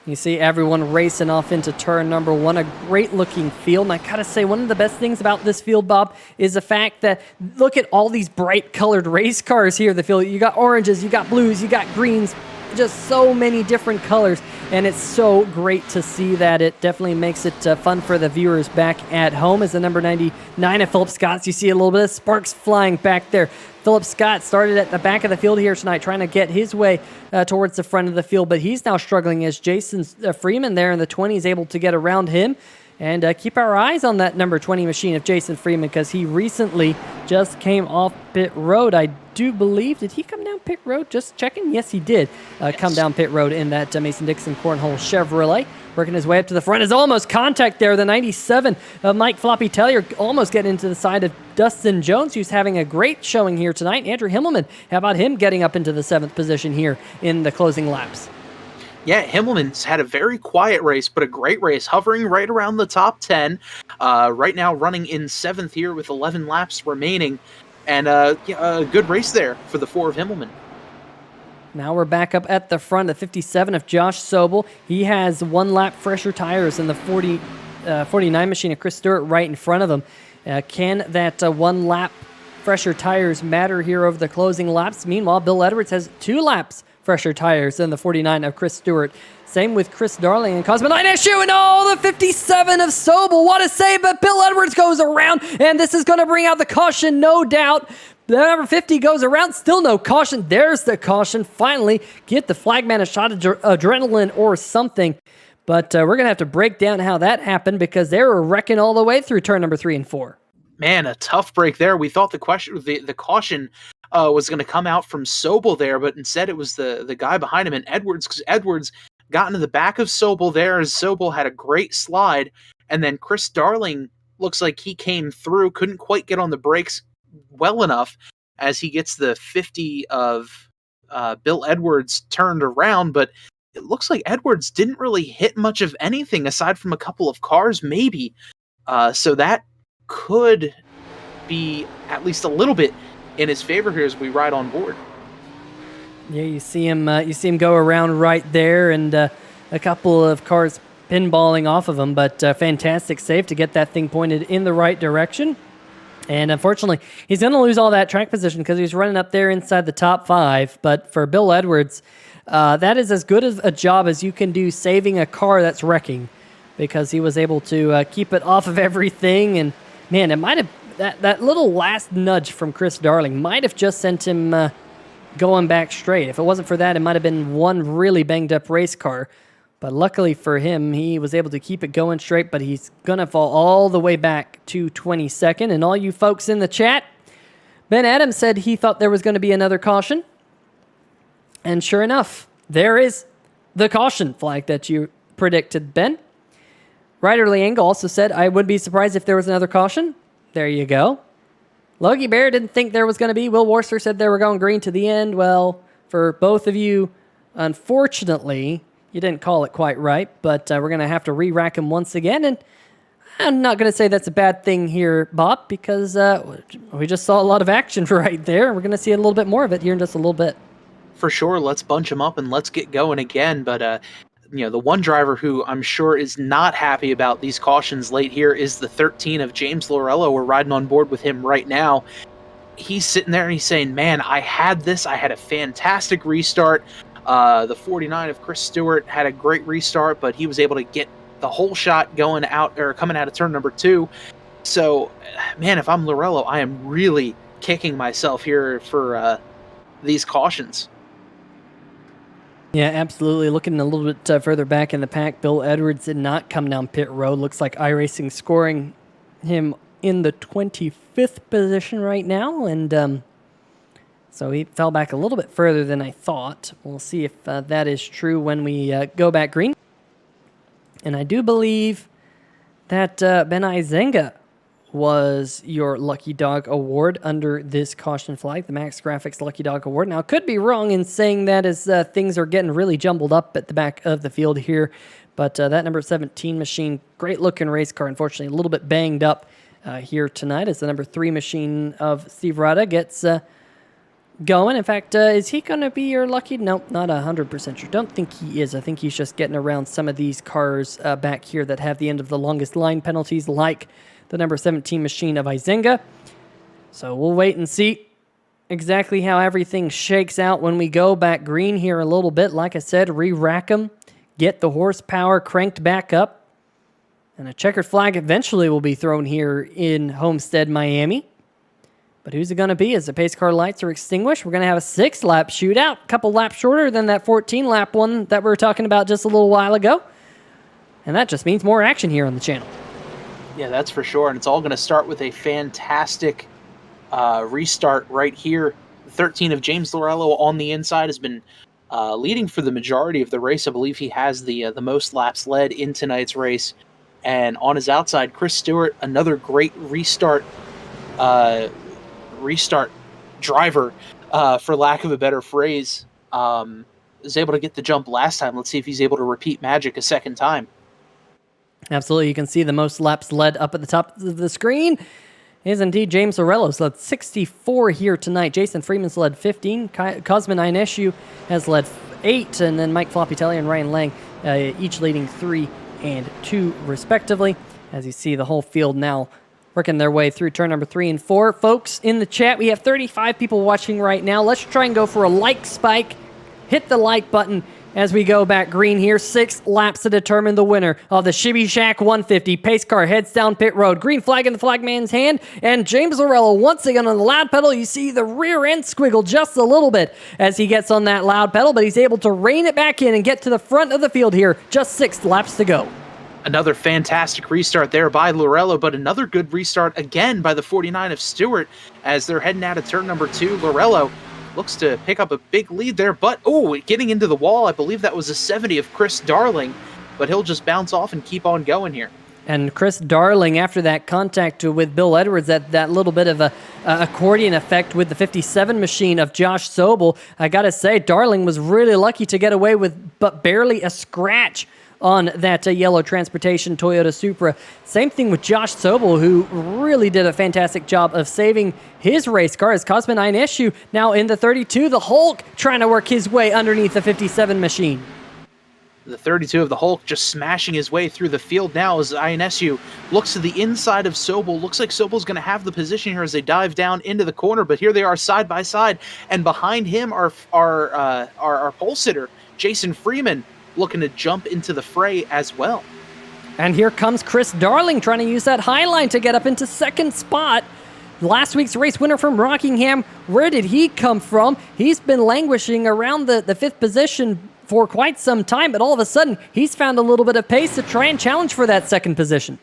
Speaker 1: You see everyone racing off into turn number 1, a great looking field. And I gotta say, one of the best things about this field, Bob, is the fact that look at all these bright colored race cars here in the field. You got oranges, you got blues, you got greens, just so many different colors. And it's so great to see that. It definitely makes it fun for the viewers back at home. As the number 99 of Philip Scott's, you see a little bit of sparks flying back there. Philip Scott started at the back of the field here tonight, trying to get his way towards the front of the field, but he's now struggling as Jason Freeman there in the 20 is able to get around him. And keep our eyes on that number 20 machine of Jason Freeman, because he recently just came off pit road. I do believe, did he come down pit road? Just checking. Yes, he did come down pit road in that Mason-Dixon Cornhole Chevrolet. Working his way up to the front. Is almost contact there. The 97 of Mike Floppy Tellier almost getting into the side of Dustin Jones, who's having a great showing here tonight. Andrew Himmelman, how about him getting up into the 7th position here in the closing laps?
Speaker 2: Yeah, Himmelman's had a very quiet race, but a great race, hovering right around the top 10. Right now running in 7th here with 11 laps remaining. And a good race there for the 4 of Himmelman.
Speaker 1: Now we're back up at the front of 57 of Josh Sobel. He has 1 lap fresher tires in the 49 machine of Chris Stewart right in front of him. Can that 1 lap fresher tires matter here over the closing laps? Meanwhile, Bill Edwards has 2 laps fresher tires than the 49 of Chris Stewart. Same with Chris Darling and Cosmonite issue, and the 57 of Sobel. What a save, but Bill Edwards goes around, and this is going to bring out the caution, no doubt. The number 50 goes around, still no caution. There's the caution. Finally, get the flagman a shot of adrenaline or something. But we're going to have to break down how that happened, because they were wrecking all the way through turn number 3 and 4.
Speaker 2: Man, a tough break there. We thought the caution was going to come out from Sobel there, but instead it was the guy behind him, and Edwards, because Edwards got into the back of Sobel there as Sobel had a great slide, and then Chris Darling looks like he came through, couldn't quite get on the brakes well enough as he gets the 50 of Bill Edwards turned around, but it looks like Edwards didn't really hit much of anything aside from a couple of cars, maybe. So that could be at least a little bit in his favor here as we ride on board.
Speaker 1: Yeah, you see him go around right there, and a couple of cars pinballing off of him, but fantastic save to get that thing pointed in the right direction. And unfortunately, he's going to lose all that track position because he's running up there inside the top 5. But for Bill Edwards, that is as good as a job as you can do saving a car that's wrecking, because he was able to keep it off of everything. And man, it might have that little last nudge from Chris Darling might have just sent him going back straight. If it wasn't for that, it might have been one really banged up race car. But luckily for him, he was able to keep it going straight, but he's going to fall all the way back to 22nd. And all you folks in the chat, Ben Adams said he thought there was going to be another caution. And sure enough, there is the caution flag that you predicted, Ben. Ryderly Angle also said, I would be surprised if there was another caution. There you go. Logie Bear didn't think there was going to be. Will Worcester said they were going green to the end. Well, for both of you, unfortunately, you didn't call it quite right, but we're going to have to re-rack him once again. And I'm not going to say that's a bad thing here, Bob, because we just saw a lot of action right there. We're going to see a little bit more of it here in just a little bit.
Speaker 2: For sure, let's bunch them up and let's get going again. But, the one driver who I'm sure is not happy about these cautions late here is the 13 of James Lorello. We're riding on board with him right now. He's sitting there and he's saying, man, I had this. I had a fantastic restart. The 49 of Chris Stewart had a great restart, but he was able to get the whole shot going out or coming out of turn number 2. So, man, if I'm Lorello, I am really kicking myself here for these cautions.
Speaker 1: Yeah, absolutely. Looking a little bit further back in the pack, Bill Edwards did not come down pit road. Looks like iRacing scoring him in the 25th position right now, and so he fell back a little bit further than I thought. We'll see if that is true when we go back green. And I do believe that Ben Izenga was your Lucky Dog Award under this caution flag, the Max Graphics Lucky Dog Award. Now, I could be wrong in saying that as things are getting really jumbled up at the back of the field here, but that number 17 machine, great-looking race car, unfortunately a little bit banged up here tonight as the number 3 machine of Steve Rada gets going. In fact, is he going to be your lucky? Nope, not 100% sure. Don't think he is. I think he's just getting around some of these cars back here that have the end of the longest line penalties, like the number 17 machine of Izenga. So we'll wait and see exactly how everything shakes out when we go back green here a little bit. Like I said, re-rack them, get the horsepower cranked back up, and a checkered flag eventually will be thrown here in Homestead, Miami. But who's it going to be as the pace car lights are extinguished? We're going to have a 6-lap shootout, a couple laps shorter than that 14-lap one that we were talking about just a little while ago. And that just means more action here on the channel.
Speaker 2: Yeah, that's for sure. And it's all going to start with a fantastic restart right here. 13 of James Lorello on the inside has been leading for the majority of the race. I believe he has the most laps led in tonight's race. And on his outside, Chris Stewart, another great restart driver, for lack of a better phrase, is able to get the jump last time. Let's see if he's able to repeat magic a second time.
Speaker 1: Absolutely. You can see the most laps led up at the top of the screen is indeed James Lorello's led 64 here tonight. Jason Freeman's led 15. Cosmin Ineshu has led 8. And then Mike Floppy-Telly and Ryan Lang each leading 3 and 2 respectively. As you see the whole field now working their way through turn number 3 and 4. Folks, in the chat, we have 35 people watching right now. Let's try and go for a like spike. Hit the like button as we go back green here. 6 laps to determine the winner of the Shibby Shack 150. Pace car heads down pit road. Green flag in the flagman's hand. And James Lorello once again on the loud pedal. You see the rear end squiggle just a little bit as he gets on that loud pedal, but he's able to rein it back in and get to the front of the field here. Just 6 laps to go.
Speaker 2: Another fantastic restart there by Lorello, but another good restart again by the 49 of Stewart as they're heading out of turn number 2. Lorello looks to pick up a big lead there, but getting into the wall. I believe that was a 70 of Chris Darling, but he'll just bounce off and keep on going here.
Speaker 1: And Chris Darling, after that contact with Bill Edwards, that little bit of a accordion effect with the 57 machine of Josh Sobel, I gotta say, Darling was really lucky to get away with but barely a scratch on that yellow transportation Toyota Supra. Same thing with Josh Sobel, who really did a fantastic job of saving his race car as Cosmin Ineshu now in the 32. The Hulk trying to work his way underneath the 57 machine.
Speaker 2: The 32 of the Hulk just smashing his way through the field now as INSU looks to the inside of Sobel. Looks like Sobel's going to have the position here as they dive down into the corner, but here they are side by side, and behind him are our pole sitter, Jason Freeman, looking to jump into the fray as well.
Speaker 1: And here comes Chris Darling trying to use that high line to get up into second spot. Last week's race winner from Rockingham, where did he come from? He's been languishing around the fifth position for quite some time, but all of a sudden, he's found a little bit of pace to try and challenge for that second position.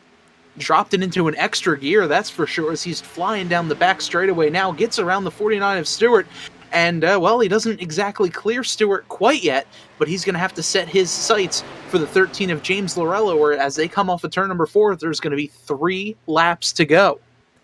Speaker 2: Dropped it into an extra gear, that's for sure, as he's flying down the back straightaway now, gets around the 49 of Stewart, and, well, he doesn't exactly clear Stewart quite yet, but he's going to have to set his sights for the 13 of James Lorello, where as they come off of turn number 4, there's going to be 3 laps to go.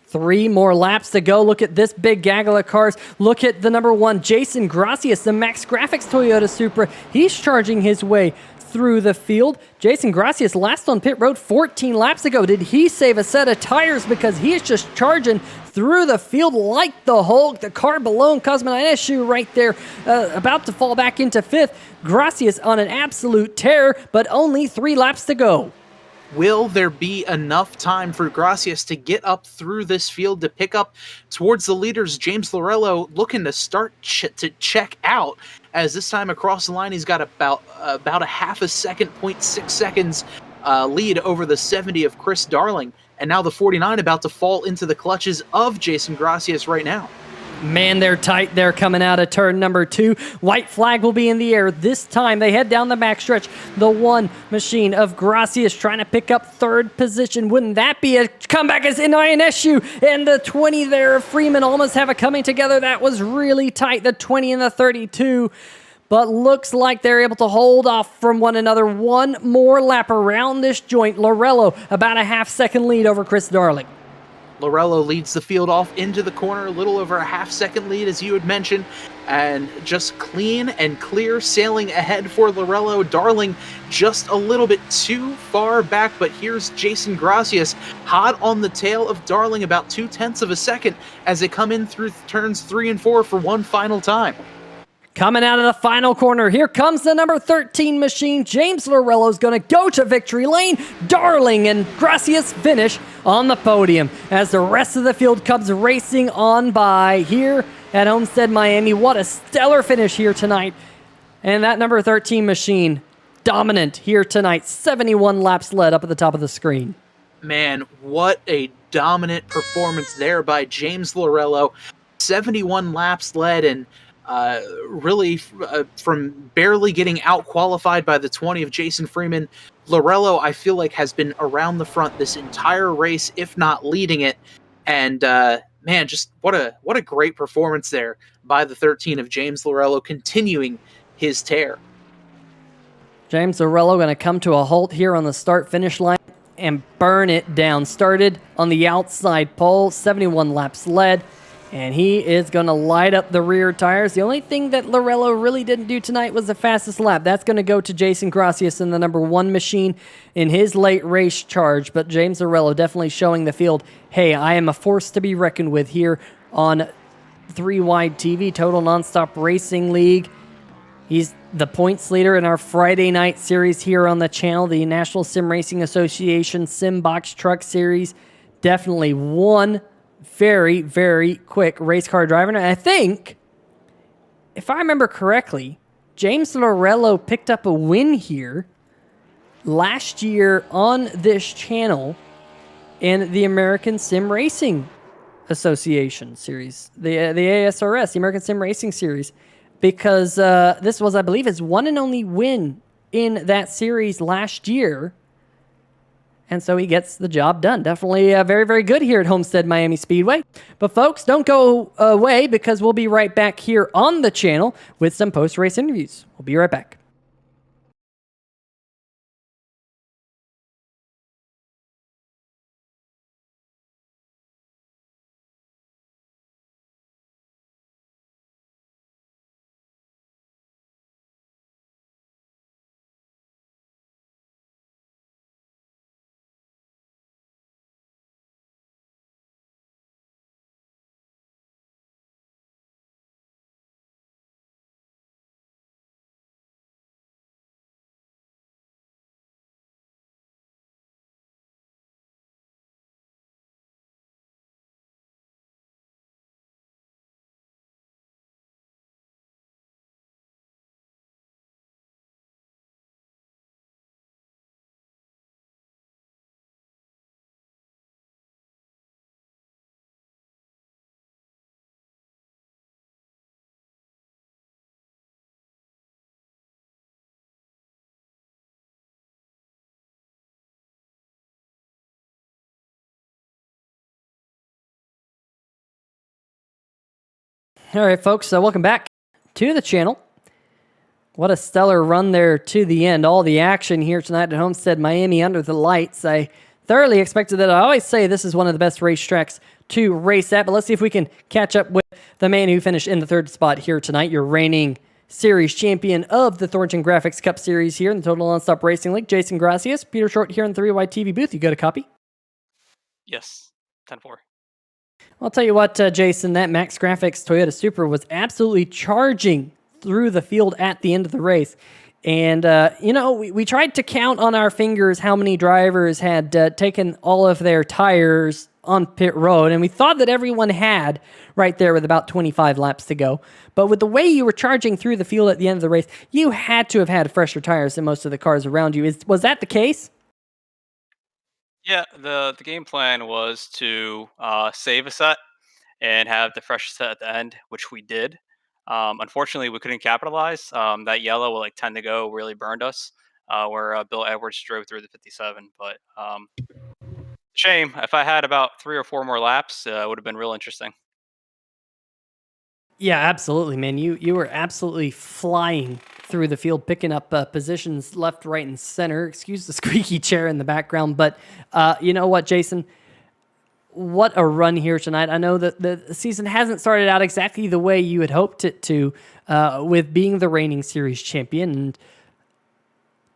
Speaker 1: 3 more laps to go. Look at this big gaggle of cars. Look at the number 1, Jason Gracias, the Max Graphics Toyota Supra. He's charging his way through the field. Jason Gracias last on pit road 14 laps ago. Did he save a set of tires? Because he is just charging through the field like the Hulk. The car below Cosmo issue right there, about to fall back into 5th. Gracias on an absolute tear, but only 3 laps to go.
Speaker 2: Will there be enough time for Gracias to get up through this field to pick up towards the leaders? James Lorello looking to start to check out, as this time across the line he's got about a half a second, 0.6 seconds lead over the 70 of Chris Darling. And now the 49 about to fall into the clutches of Jason Gracias right now.
Speaker 1: Man, they're tight. They're coming out of turn number 2. White flag will be in the air. This time they head down the backstretch. The 1 machine of Gracias trying to pick up 3rd position. Wouldn't that be a comeback as in INSU? And the 20 there of Freeman almost have it coming together. That was really tight, the 20 and the 32. But looks like they're able to hold off from one another. 1 more lap around this joint. Lorello about a half-second lead over Chris Darling.
Speaker 2: Lorello leads the field off into the corner, a little over a half-second lead, as you had mentioned, and just clean and clear sailing ahead for Lorello. Darling just a little bit too far back, but here's Jason Gracias hot on the tail of Darling, about 0.2 of a second as they come in through turns 3 and 4 for one final time.
Speaker 1: Coming out of the final corner, here comes the number 13 machine. James Lorello's going to go to victory lane. Darling and Gracias finish on the podium as the rest of the field comes racing on by here at Homestead, Miami. What a stellar finish here tonight. And that number 13 machine, dominant here tonight. 71 laps led up at the top of the screen.
Speaker 2: Man, what a dominant performance there by James Lorello. 71 laps led, and really from barely getting out-qualified by the 20 of Jason Freeman, Lorello, I feel like, has been around the front this entire race, if not leading it. And man, just what a great performance there by the 13 of James Lorello, continuing his tear.
Speaker 1: James Lorello going to come to a halt here on the start-finish line and burn it down. Started on the outside pole, 71 laps led. And he is going to light up the rear tires. The only thing that Lorello really didn't do tonight was the fastest lap. That's going to go to Jason Gracias in the number 1 machine in his late race charge. But James Lorello definitely showing the field, hey, I am a force to be reckoned with here on 3 Wide TV, Total Nonstop Racing League. He's the points leader in our Friday night series here on the channel, the National Sim Racing Association Sim Box Truck Series. Definitely one very, very quick race car driver. And I think, if I remember correctly, James Lorello picked up a win here last year on this channel in the American Sim Racing Association Series, the ASRS, the American Sim Racing Series, because this was, I believe, his one and only win in that series last year. And so he gets the job done. Definitely very, very good here at Homestead Miami Speedway. But folks, don't go away, because we'll be right back here on the channel with some post-race interviews. We'll be right back. All right, folks, welcome back to the channel. What a stellar run there to the end. All the action here tonight at Homestead, Miami under the lights. I thoroughly expected that. I always say this is one of the best racetracks to race at, but let's see if we can catch up with the man who finished in the third spot here tonight, your reigning series champion of the Thornton Graphix Cup series here in the Total Nonstop Racing League, Jason Gracias. Peter Short here in the 3Y TV booth. You got a copy?
Speaker 5: Yes, 10-4.
Speaker 1: I'll tell you what, Jason, that Max Graphics Toyota Supra was absolutely charging through the field at the end of the race. And, we tried to count on our fingers how many drivers had taken all of their tires on pit road, and we thought that everyone had right there with about 25 laps to go. But with the way you were charging through the field at the end of the race, you had to have had fresher tires than most of the cars around you. Was that the case?
Speaker 5: Yeah, the game plan was to save a set and have the fresh set at the end, which we did. Unfortunately, we couldn't capitalize. That yellow with like 10 to go really burned us, where Bill Edwards drove through the 57. But shame. If I had about 3 or 4 more laps, it would have been real interesting.
Speaker 1: Yeah, absolutely, man. You were absolutely flying through the field, picking up positions left, right, and center. Excuse the squeaky chair in the background, but you know what, Jason? What a run here tonight. I know that the season hasn't started out exactly the way you had hoped it to, with being the reigning series champion. And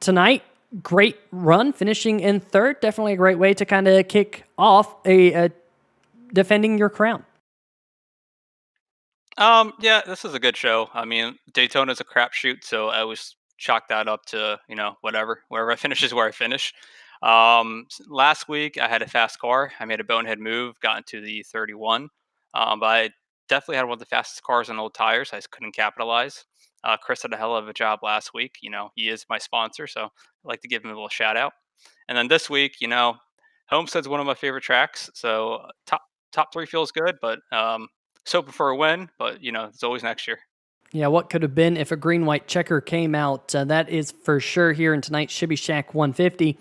Speaker 1: tonight, great run, finishing in third. Definitely a great way to kind of kick off a defending your crown.
Speaker 5: Yeah, this is a good show. I mean, Daytona's a crapshoot, so I always chalk that up to wherever I finish is where I finish. Last week I had a fast car. I made a bonehead move, got into the 31. But I definitely had one of the fastest cars on old tires. I just couldn't capitalize. Chris did a hell of a job last week. He is my sponsor, so I'd like to give him a little shout out. And then this week, Homestead's one of my favorite tracks, so top 3 feels good, but so prefer a win, but it's always next year.
Speaker 1: Yeah, what could have been if a green-white checker came out? That is for sure here in tonight's Shibby Shack 150.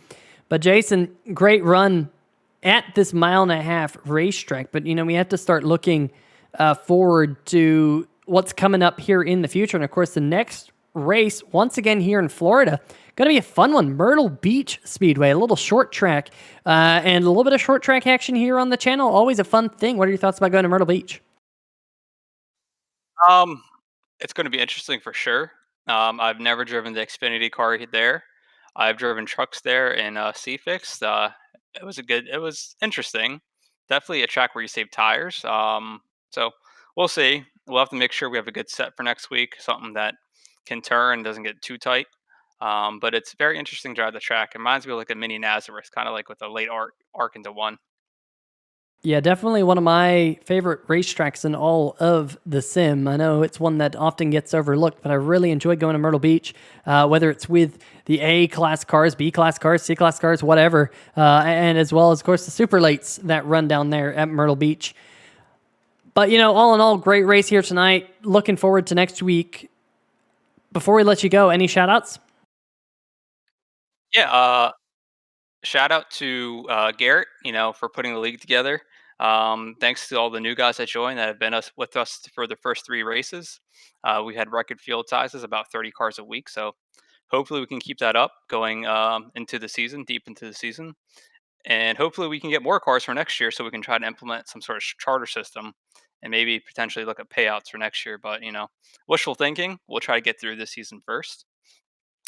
Speaker 1: But Jason, great run at this 1.5-mile racetrack. But we have to start looking forward to what's coming up here in the future. And of course, the next race, once again here in Florida, going to be a fun one. Myrtle Beach Speedway, a little short track, and a little bit of short track action here on the channel. Always a fun thing. What are your thoughts about going to Myrtle Beach?
Speaker 5: It's going to be interesting for sure. I've never driven the Xfinity car there. I've driven trucks there in C-Fix. It was interesting. Definitely a track where you save tires. So we'll see. We'll have to make sure we have a good set for next week, something that can turn, doesn't get too tight. But it's very interesting to drive the track. It reminds me of like a mini Nazareth, kind of like with a late arc into one.
Speaker 1: Yeah, definitely one of my favorite racetracks in all of the sim. I know it's one that often gets overlooked, but I really enjoy going to Myrtle Beach, whether it's with the A-class cars, B-class cars, C-class cars, whatever, and as well as, of course, the super lates that run down there at Myrtle Beach. But, all in all, great race here tonight. Looking forward to next week. Before we let you go, any shout-outs?
Speaker 5: Yeah, shout out to Garrett, for putting the league together. Thanks to all the new guys that joined that have been with us for the first 3 races. We had record field sizes, about 30 cars a week. So hopefully we can keep that up going into the season, deep into the season. And hopefully we can get more cars for next year so we can try to implement some sort of charter system and maybe potentially look at payouts for next year. But, wishful thinking, we'll try to get through this season first.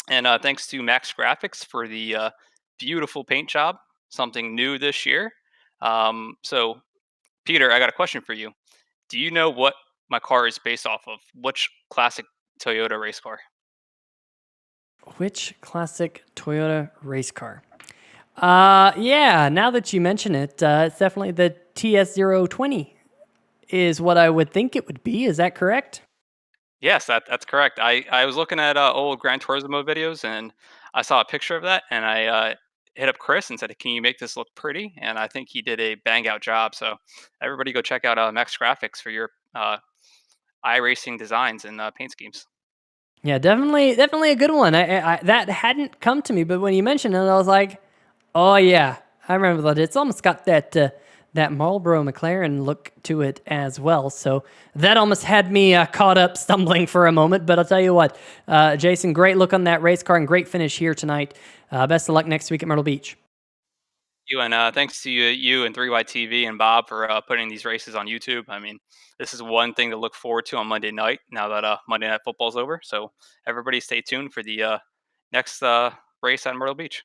Speaker 5: And thanks to Max Graphics for the beautiful paint job, something new this year. So, Peter, I got a question for you. Do you know what my car is based off of? Which classic Toyota race car?
Speaker 1: Which classic Toyota race car? Yeah, now that you mention it, it's definitely the TS020 is what I would think it would be. Is that correct?
Speaker 5: Yes, that's correct. I was looking at old Gran Turismo videos, and I saw a picture of that, and I hit up Chris and said, "Can you make this look pretty?" And I think he did a bang out job. So everybody go check out Max Graphics for your iRacing designs and paint schemes.
Speaker 1: Yeah, definitely a good one. I that hadn't come to me, but when you mentioned it, I was like, "Oh yeah, I remember that." It's almost got that that Marlboro McLaren look to it as well. So that almost had me caught up stumbling for a moment. But I'll tell you what, Jason, great look on that race car and great finish here tonight. Best of luck next week at Myrtle Beach.
Speaker 5: You and thanks to you and 3Y TV and Bob for putting these races on YouTube. I mean, this is one thing to look forward to on Monday night now that Monday Night Football's over. So everybody stay tuned for the next race at Myrtle Beach.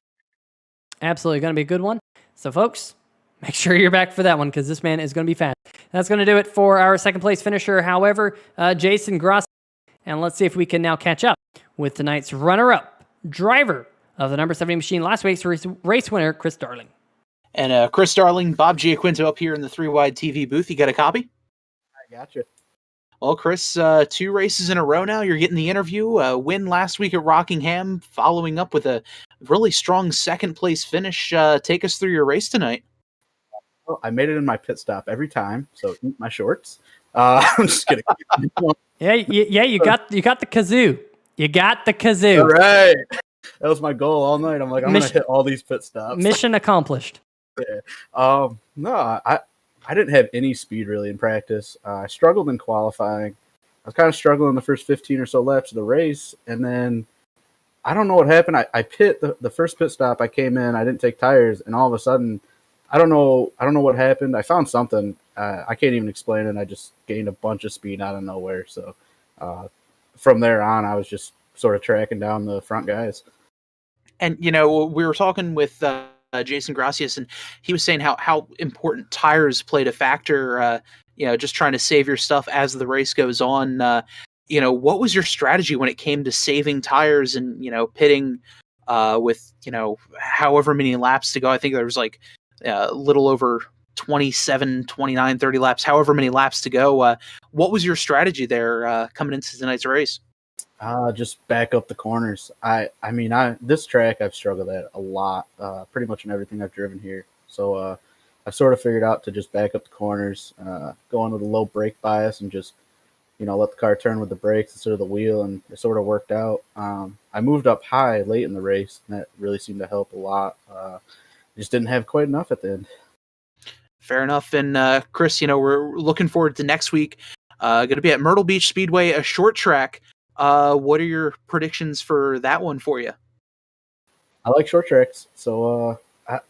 Speaker 1: Absolutely going to be a good one. So, folks, make sure you're back for that one because this man is going to be fast. That's going to do it for our second place finisher. However, Jason Gross. And let's see if we can now catch up with tonight's runner-up driver of the number 70 machine last week's race winner, Chris Darling.
Speaker 2: And Chris Darling, Bob Giaquinto up here in the 3-Wide TV booth. You got a copy?
Speaker 6: I gotcha.
Speaker 2: Well, Chris, 2 races in a row now. You're getting the interview. Win last week at Rockingham, following up with a really strong second place finish. Take us through your race tonight.
Speaker 6: Well, I made it in my pit stop every time, so eat my shorts. I'm just kidding.
Speaker 1: Yeah, you got the kazoo. You got the kazoo.
Speaker 6: All right. That was my goal all night. I'm like, I'm going to hit all these pit stops.
Speaker 1: Mission accomplished.
Speaker 6: No, I didn't have any speed really in practice. I struggled in qualifying. I was kind of struggling the first 15 or so laps of the race, and then I don't know what happened. I pit the first pit stop. I came in. I didn't take tires, and all of a sudden, I don't know what happened. I found something. I can't even explain it. I just gained a bunch of speed out of nowhere. So from there on, I was just sort of tracking down the front guys.
Speaker 2: And, you know, we were talking with Jason Gracias, and he was saying how important tires played a factor, just trying to save your stuff as the race goes on. What was your strategy when it came to saving tires and, pitting with, however many laps to go? I think there was like a little over 27, 29, 30 laps, however many laps to go. What was your strategy there coming into tonight's race?
Speaker 6: Just back up the corners. This track I've struggled at a lot, pretty much in everything I've driven here. So I've sort of figured out to just back up the corners, go on with a low brake bias and just, let the car turn with the brakes instead of the wheel, and it sort of worked out. I moved up high late in the race, and that really seemed to help a lot. Just didn't have quite enough at the end.
Speaker 2: Fair enough. And Chris, we're looking forward to next week. Going to be at Myrtle Beach Speedway, a short track. What are your predictions for that one for you?
Speaker 6: I like short tracks, so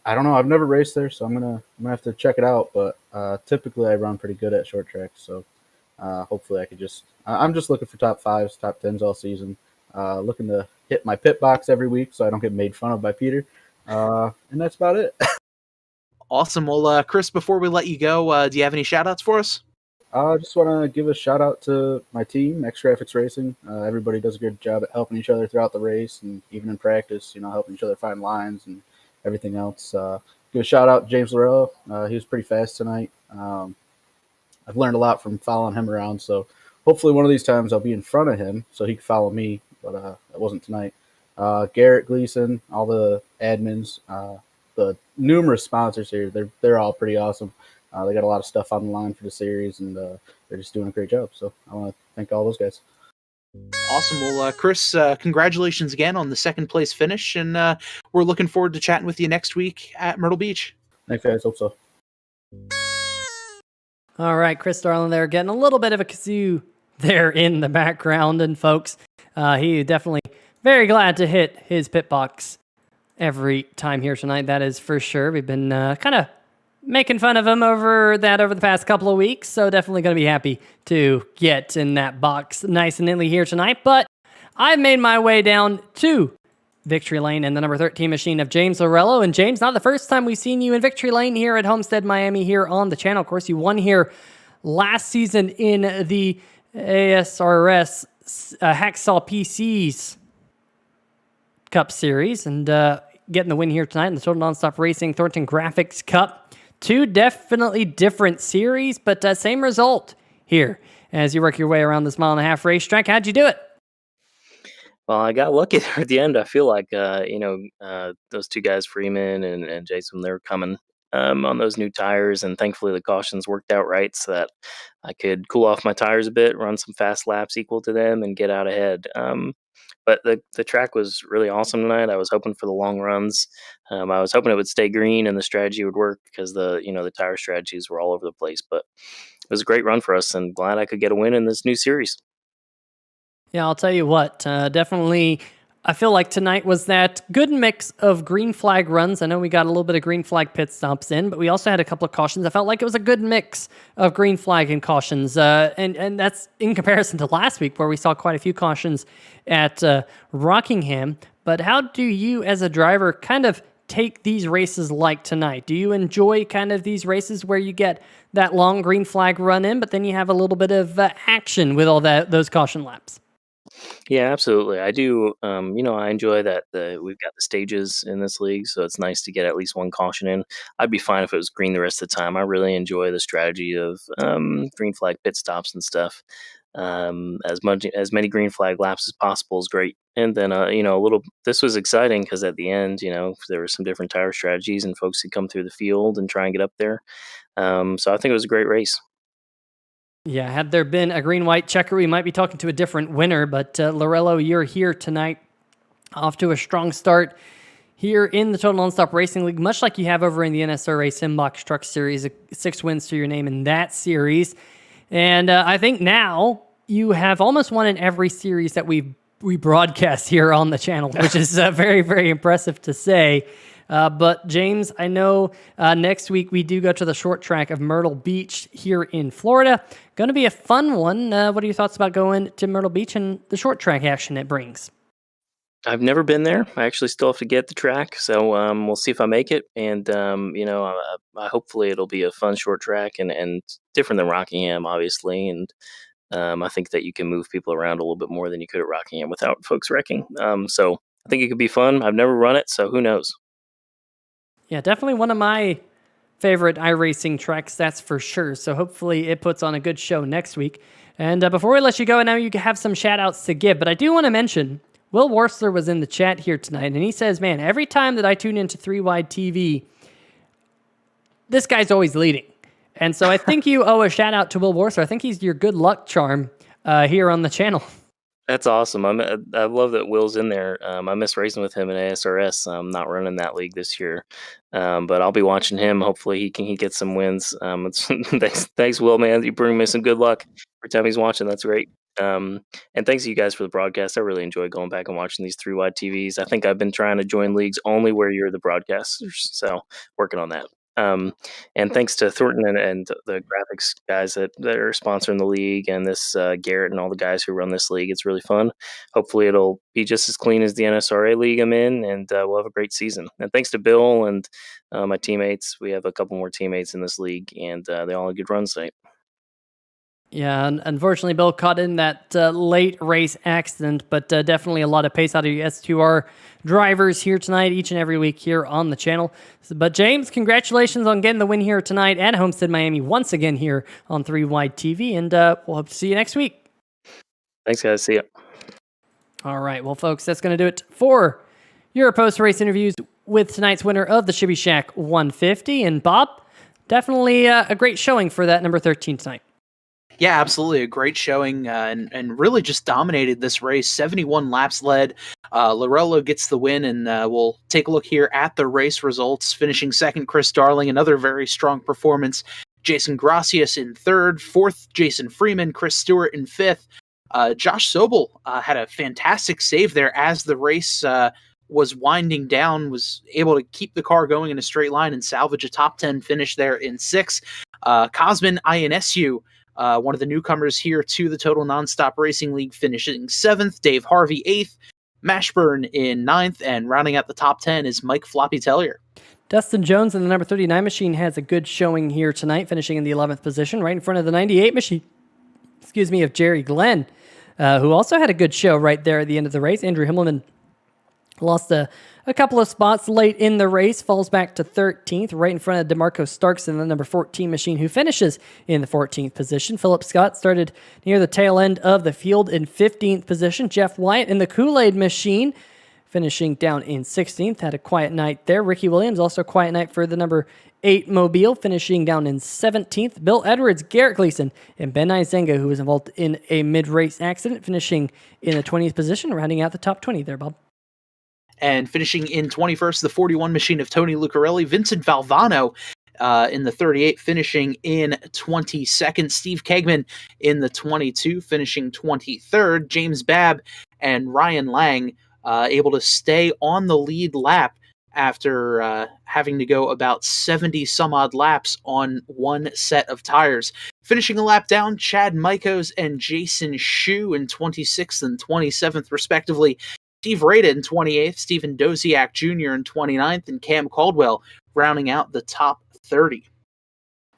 Speaker 6: I don't know. I've never raced there, so I'm gonna have to check it out. But typically, I run pretty good at short tracks, so hopefully, I could just. I'm just looking for top 5s, top 10s all season. Looking to hit my pit box every week, so I don't get made fun of by Peter. And that's about it.
Speaker 2: Awesome. Well, Chris, before we let you go, do you have any shout-outs for us?
Speaker 6: I just want to give a shout out to my team, X Graphics Racing. Everybody does a good job at helping each other throughout the race and even in practice, helping each other find lines and everything else. Give a shout out to James Lorello. He was pretty fast tonight. I've learned a lot from following him around, so hopefully one of these times I'll be in front of him so he can follow me, but that wasn't tonight. Garrett Gleason, all the admins, the numerous sponsors here, they're all pretty awesome. They got a lot of stuff on the line for the series, and they're just doing a great job. So I want to thank all those guys.
Speaker 2: Awesome. Well, Chris, congratulations again on the second place finish, and we're looking forward to chatting with you next week at Myrtle Beach.
Speaker 6: Thanks, guys. Hope so.
Speaker 1: All right, Chris Darling there, getting a little bit of a kazoo there in the background, and folks, he definitely very glad to hit his pit box every time here tonight. That is for sure. We've been kind of making fun of him over the past couple of weeks, so definitely going to be happy to get in that box nice and neatly here tonight. But I've made my way down to Victory Lane in the number 13 machine of James Lorello. And James, not the first time we've seen you in Victory Lane here at Homestead, Miami, here on the channel. Of course, you won here last season in the ASRS Hacksaw PCs Cup Series, and getting the win here tonight in the Total Nonstop Racing Thornton Graphix Cup. 2 definitely different series, but same result here as you work your way around this 1.5 mile racetrack. How'd you do it?
Speaker 7: Well, I got lucky there at the end. I feel like, those 2 guys, Freeman and Jason, they were coming on those new tires, and thankfully the cautions worked out right so that I could cool off my tires a bit, run some fast laps equal to them, and get out ahead. but the track was really awesome tonight. I was hoping for the long runs. I was hoping it would stay green and the strategy would work because the tire strategies were all over the place. But it was a great run for us, and glad I could get a win in this new series.
Speaker 1: Yeah, I'll tell you what, definitely, I feel like tonight was that good mix of green flag runs. I know we got a little bit of green flag pit stops in, but we also had a couple of cautions. I felt like it was a good mix of green flag and cautions, and that's in comparison to last week where we saw quite a few cautions at Rockingham. But how do you, as a driver, kind of take these races like tonight? Do you enjoy kind of these races where you get that long green flag run in, but then you have a little bit of action with all those caution laps?
Speaker 7: Yeah, absolutely. I do. I enjoy that we've got the stages in this league, so it's nice to get at least one caution in. I'd be fine if it was green the rest of the time. I really enjoy the strategy of green flag pit stops and stuff. As many green flag laps as possible is great. And then, a little. This was exciting because at the end, there were some different tire strategies and folks could come through the field and try and get up there. So I think it was a great race.
Speaker 1: Yeah, had there been a green-white checker, we might be talking to a different winner, but Lorello, you're here tonight, off to a strong start here in the Total Nonstop Racing League, much like you have over in the NSRA Simbox Truck Series, 6 wins to your name in that series. And I think now you have almost won in every series that we broadcast here on the channel, which is very, very impressive to say. But James, I know next week we do go to the short track of Myrtle Beach here in Florida. Going to be a fun one. What are your thoughts about going to Myrtle Beach and the short track action it brings?
Speaker 7: I've never been there. I actually still have to get the track, so we'll see if I make it. And hopefully it'll be a fun short track and different than Rockingham, obviously. And I think that you can move people around a little bit more than you could at Rockingham without folks wrecking. So I think it could be fun. I've never run it, so who knows?
Speaker 1: Yeah, definitely one of my favorite iRacing tracks, that's for sure. So hopefully it puts on a good show next week. And before we let you go, I know you have some shout-outs to give, but I do want to mention Will Worsler was in the chat here tonight, and he says, man, every time that I tune into 3 Wide TV, this guy's always leading. And so I think you owe a shout-out to Will Worsler. I think he's your good luck charm here on the channel.
Speaker 7: That's awesome. I love that Will's in there. I miss racing with him in ASRS. I'm not running that league this year, but I'll be watching him. Hopefully he gets some wins. Thanks, Will, man. You bring me some good luck every time he's watching. That's great. And thanks to you guys for the broadcast. I really enjoy going back and watching these 3 Wide TVs. I think I've been trying to join leagues only where you're the broadcasters, so working on that. And thanks to Thornton and the graphics guys that are sponsoring the league, and this Garrett and all the guys who run this league. It's really fun. Hopefully it'll be just as clean as the NSRA league I'm in, and we'll have a great season. And thanks to Bill and my teammates. We have a couple more teammates in this league, and they all had good runs tonight.
Speaker 1: Yeah, and unfortunately, Bill caught in that late race accident, but definitely a lot of pace out of you S2R drivers here tonight, each and every week here on the channel. But James, congratulations on getting the win here tonight at Homestead, Miami, once again here on 3 Wide TV, and we'll hope to see you next week.
Speaker 7: Thanks, guys. See ya.
Speaker 1: All right, well, folks, that's going to do it for your post-race interviews with tonight's winner of the Shibby Shack 150. And Bob, definitely a great showing for that number 13 tonight.
Speaker 2: Yeah, absolutely. A great showing and really just dominated this race. 71 laps led. Lorello gets the win, and we'll take a look here at the race results. Finishing second, Chris Darling, another very strong performance. Jason Gracias in third. Fourth, Jason Freeman. Chris Stewart in fifth. Josh Sobel had a fantastic save there as the race was winding down, was able to keep the car going in a straight line and salvage a top 10 finish there in sixth. Cosmin INSU, one of the newcomers here to the Total Nonstop Racing League, finishing 7th. Dave Harvey 8th. Mashburn in 9th. And rounding out the top 10 is Mike Floppy Tellier.
Speaker 1: Dustin Jones in the number 39 machine has a good showing here tonight, finishing in the 11th position, right in front of the 98 machine, of Jerry Glenn, who also had a good show right there at the end of the race. Andrew Himmelman lost a couple of spots late in the race, falls back to 13th, right in front of DeMarco Starks in the number 14 machine, who finishes in the 14th position. Philip Scott started near the tail end of the field in 15th position. Jeff Wyatt in the Kool-Aid machine finishing down in 16th. Had a quiet night there. Ricky Williams, also a quiet night for the number 8 Mobile, finishing down in 17th. Bill Edwards, Garrett Gleason, and Ben Izenga, who was involved in a mid-race accident, finishing in the 20th position, rounding out the top 20 there, Bob.
Speaker 2: And finishing in 21st, the 41 machine of Tony Lucarelli. Vincent Valvano in the 38, finishing in 22nd. Steve Kegman in the 22, finishing 23rd. James Babb and Ryan Lang able to stay on the lead lap after having to go about 70 some odd laps on one set of tires. Finishing a lap down, Chad Mikos and Jason Shue in 26th and 27th, respectively. Steve Rada in 28th, Stephen Doziak Jr. in 29th, and Cam Caldwell rounding out the top 30.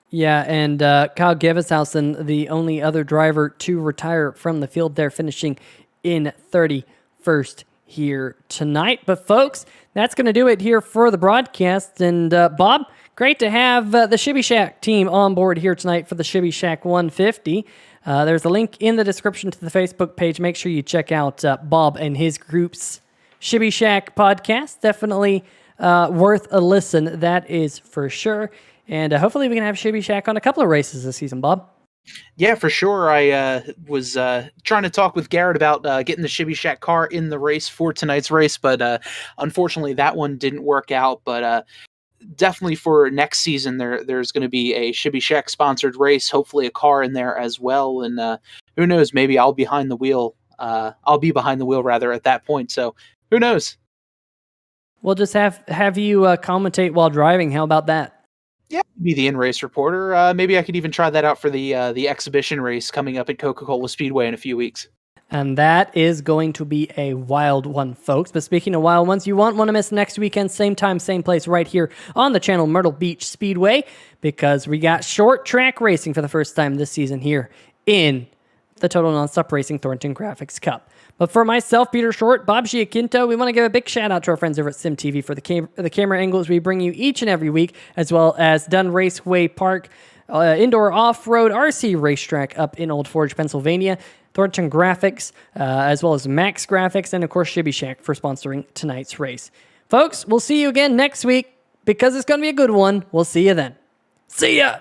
Speaker 1: Yeah, and Kyle Geveshausen, the only other driver to retire from the field there, finishing in 31st here tonight. But folks, that's going to do it here for the broadcast. And Bob, great to have the Shibby Shack team on board here tonight for the Shibby Shack 150. There's a link in the description to the Facebook page. Make sure you check out Bob and his group's Shibby Shack podcast. Definitely worth a listen, that is for sure. And hopefully we can have Shibby Shack on a couple of races this season, Bob.
Speaker 2: Yeah, for sure. I was trying to talk with Garrett about getting the Shibby Shack car in the race for tonight's race, but unfortunately that one didn't work out. But definitely for next season, there's going to be a Shibby Shack sponsored race, hopefully a car in there as well. And who knows, maybe I'll be behind the wheel rather at that point. So who knows?
Speaker 1: We'll just have you commentate while driving. How about that?
Speaker 2: Yeah, be the in-race reporter. Maybe I could even try that out for the exhibition race coming up at Coca-Cola Speedway in a few weeks.
Speaker 1: And that is going to be a wild one, folks. But speaking of wild ones, you won't want to miss next weekend, same time, same place, right here on the channel, Myrtle Beach Speedway, because we got short track racing for the first time this season here in the Total Nonstop Racing Thornton Graphix Cup. But for myself, Peter Short, Bob Giacinto, we want to give a big shout out to our friends over at SimTV for the camera angles we bring you each and every week, as well as Dunn Raceway Park, indoor off-road RC racetrack up in Old Forge, Pennsylvania, Thornton Graphics, as well as Max Graphics, and of course Shibby Shack for sponsoring tonight's race. Folks, we'll see you again next week because it's going to be a good one. We'll see you then. See ya!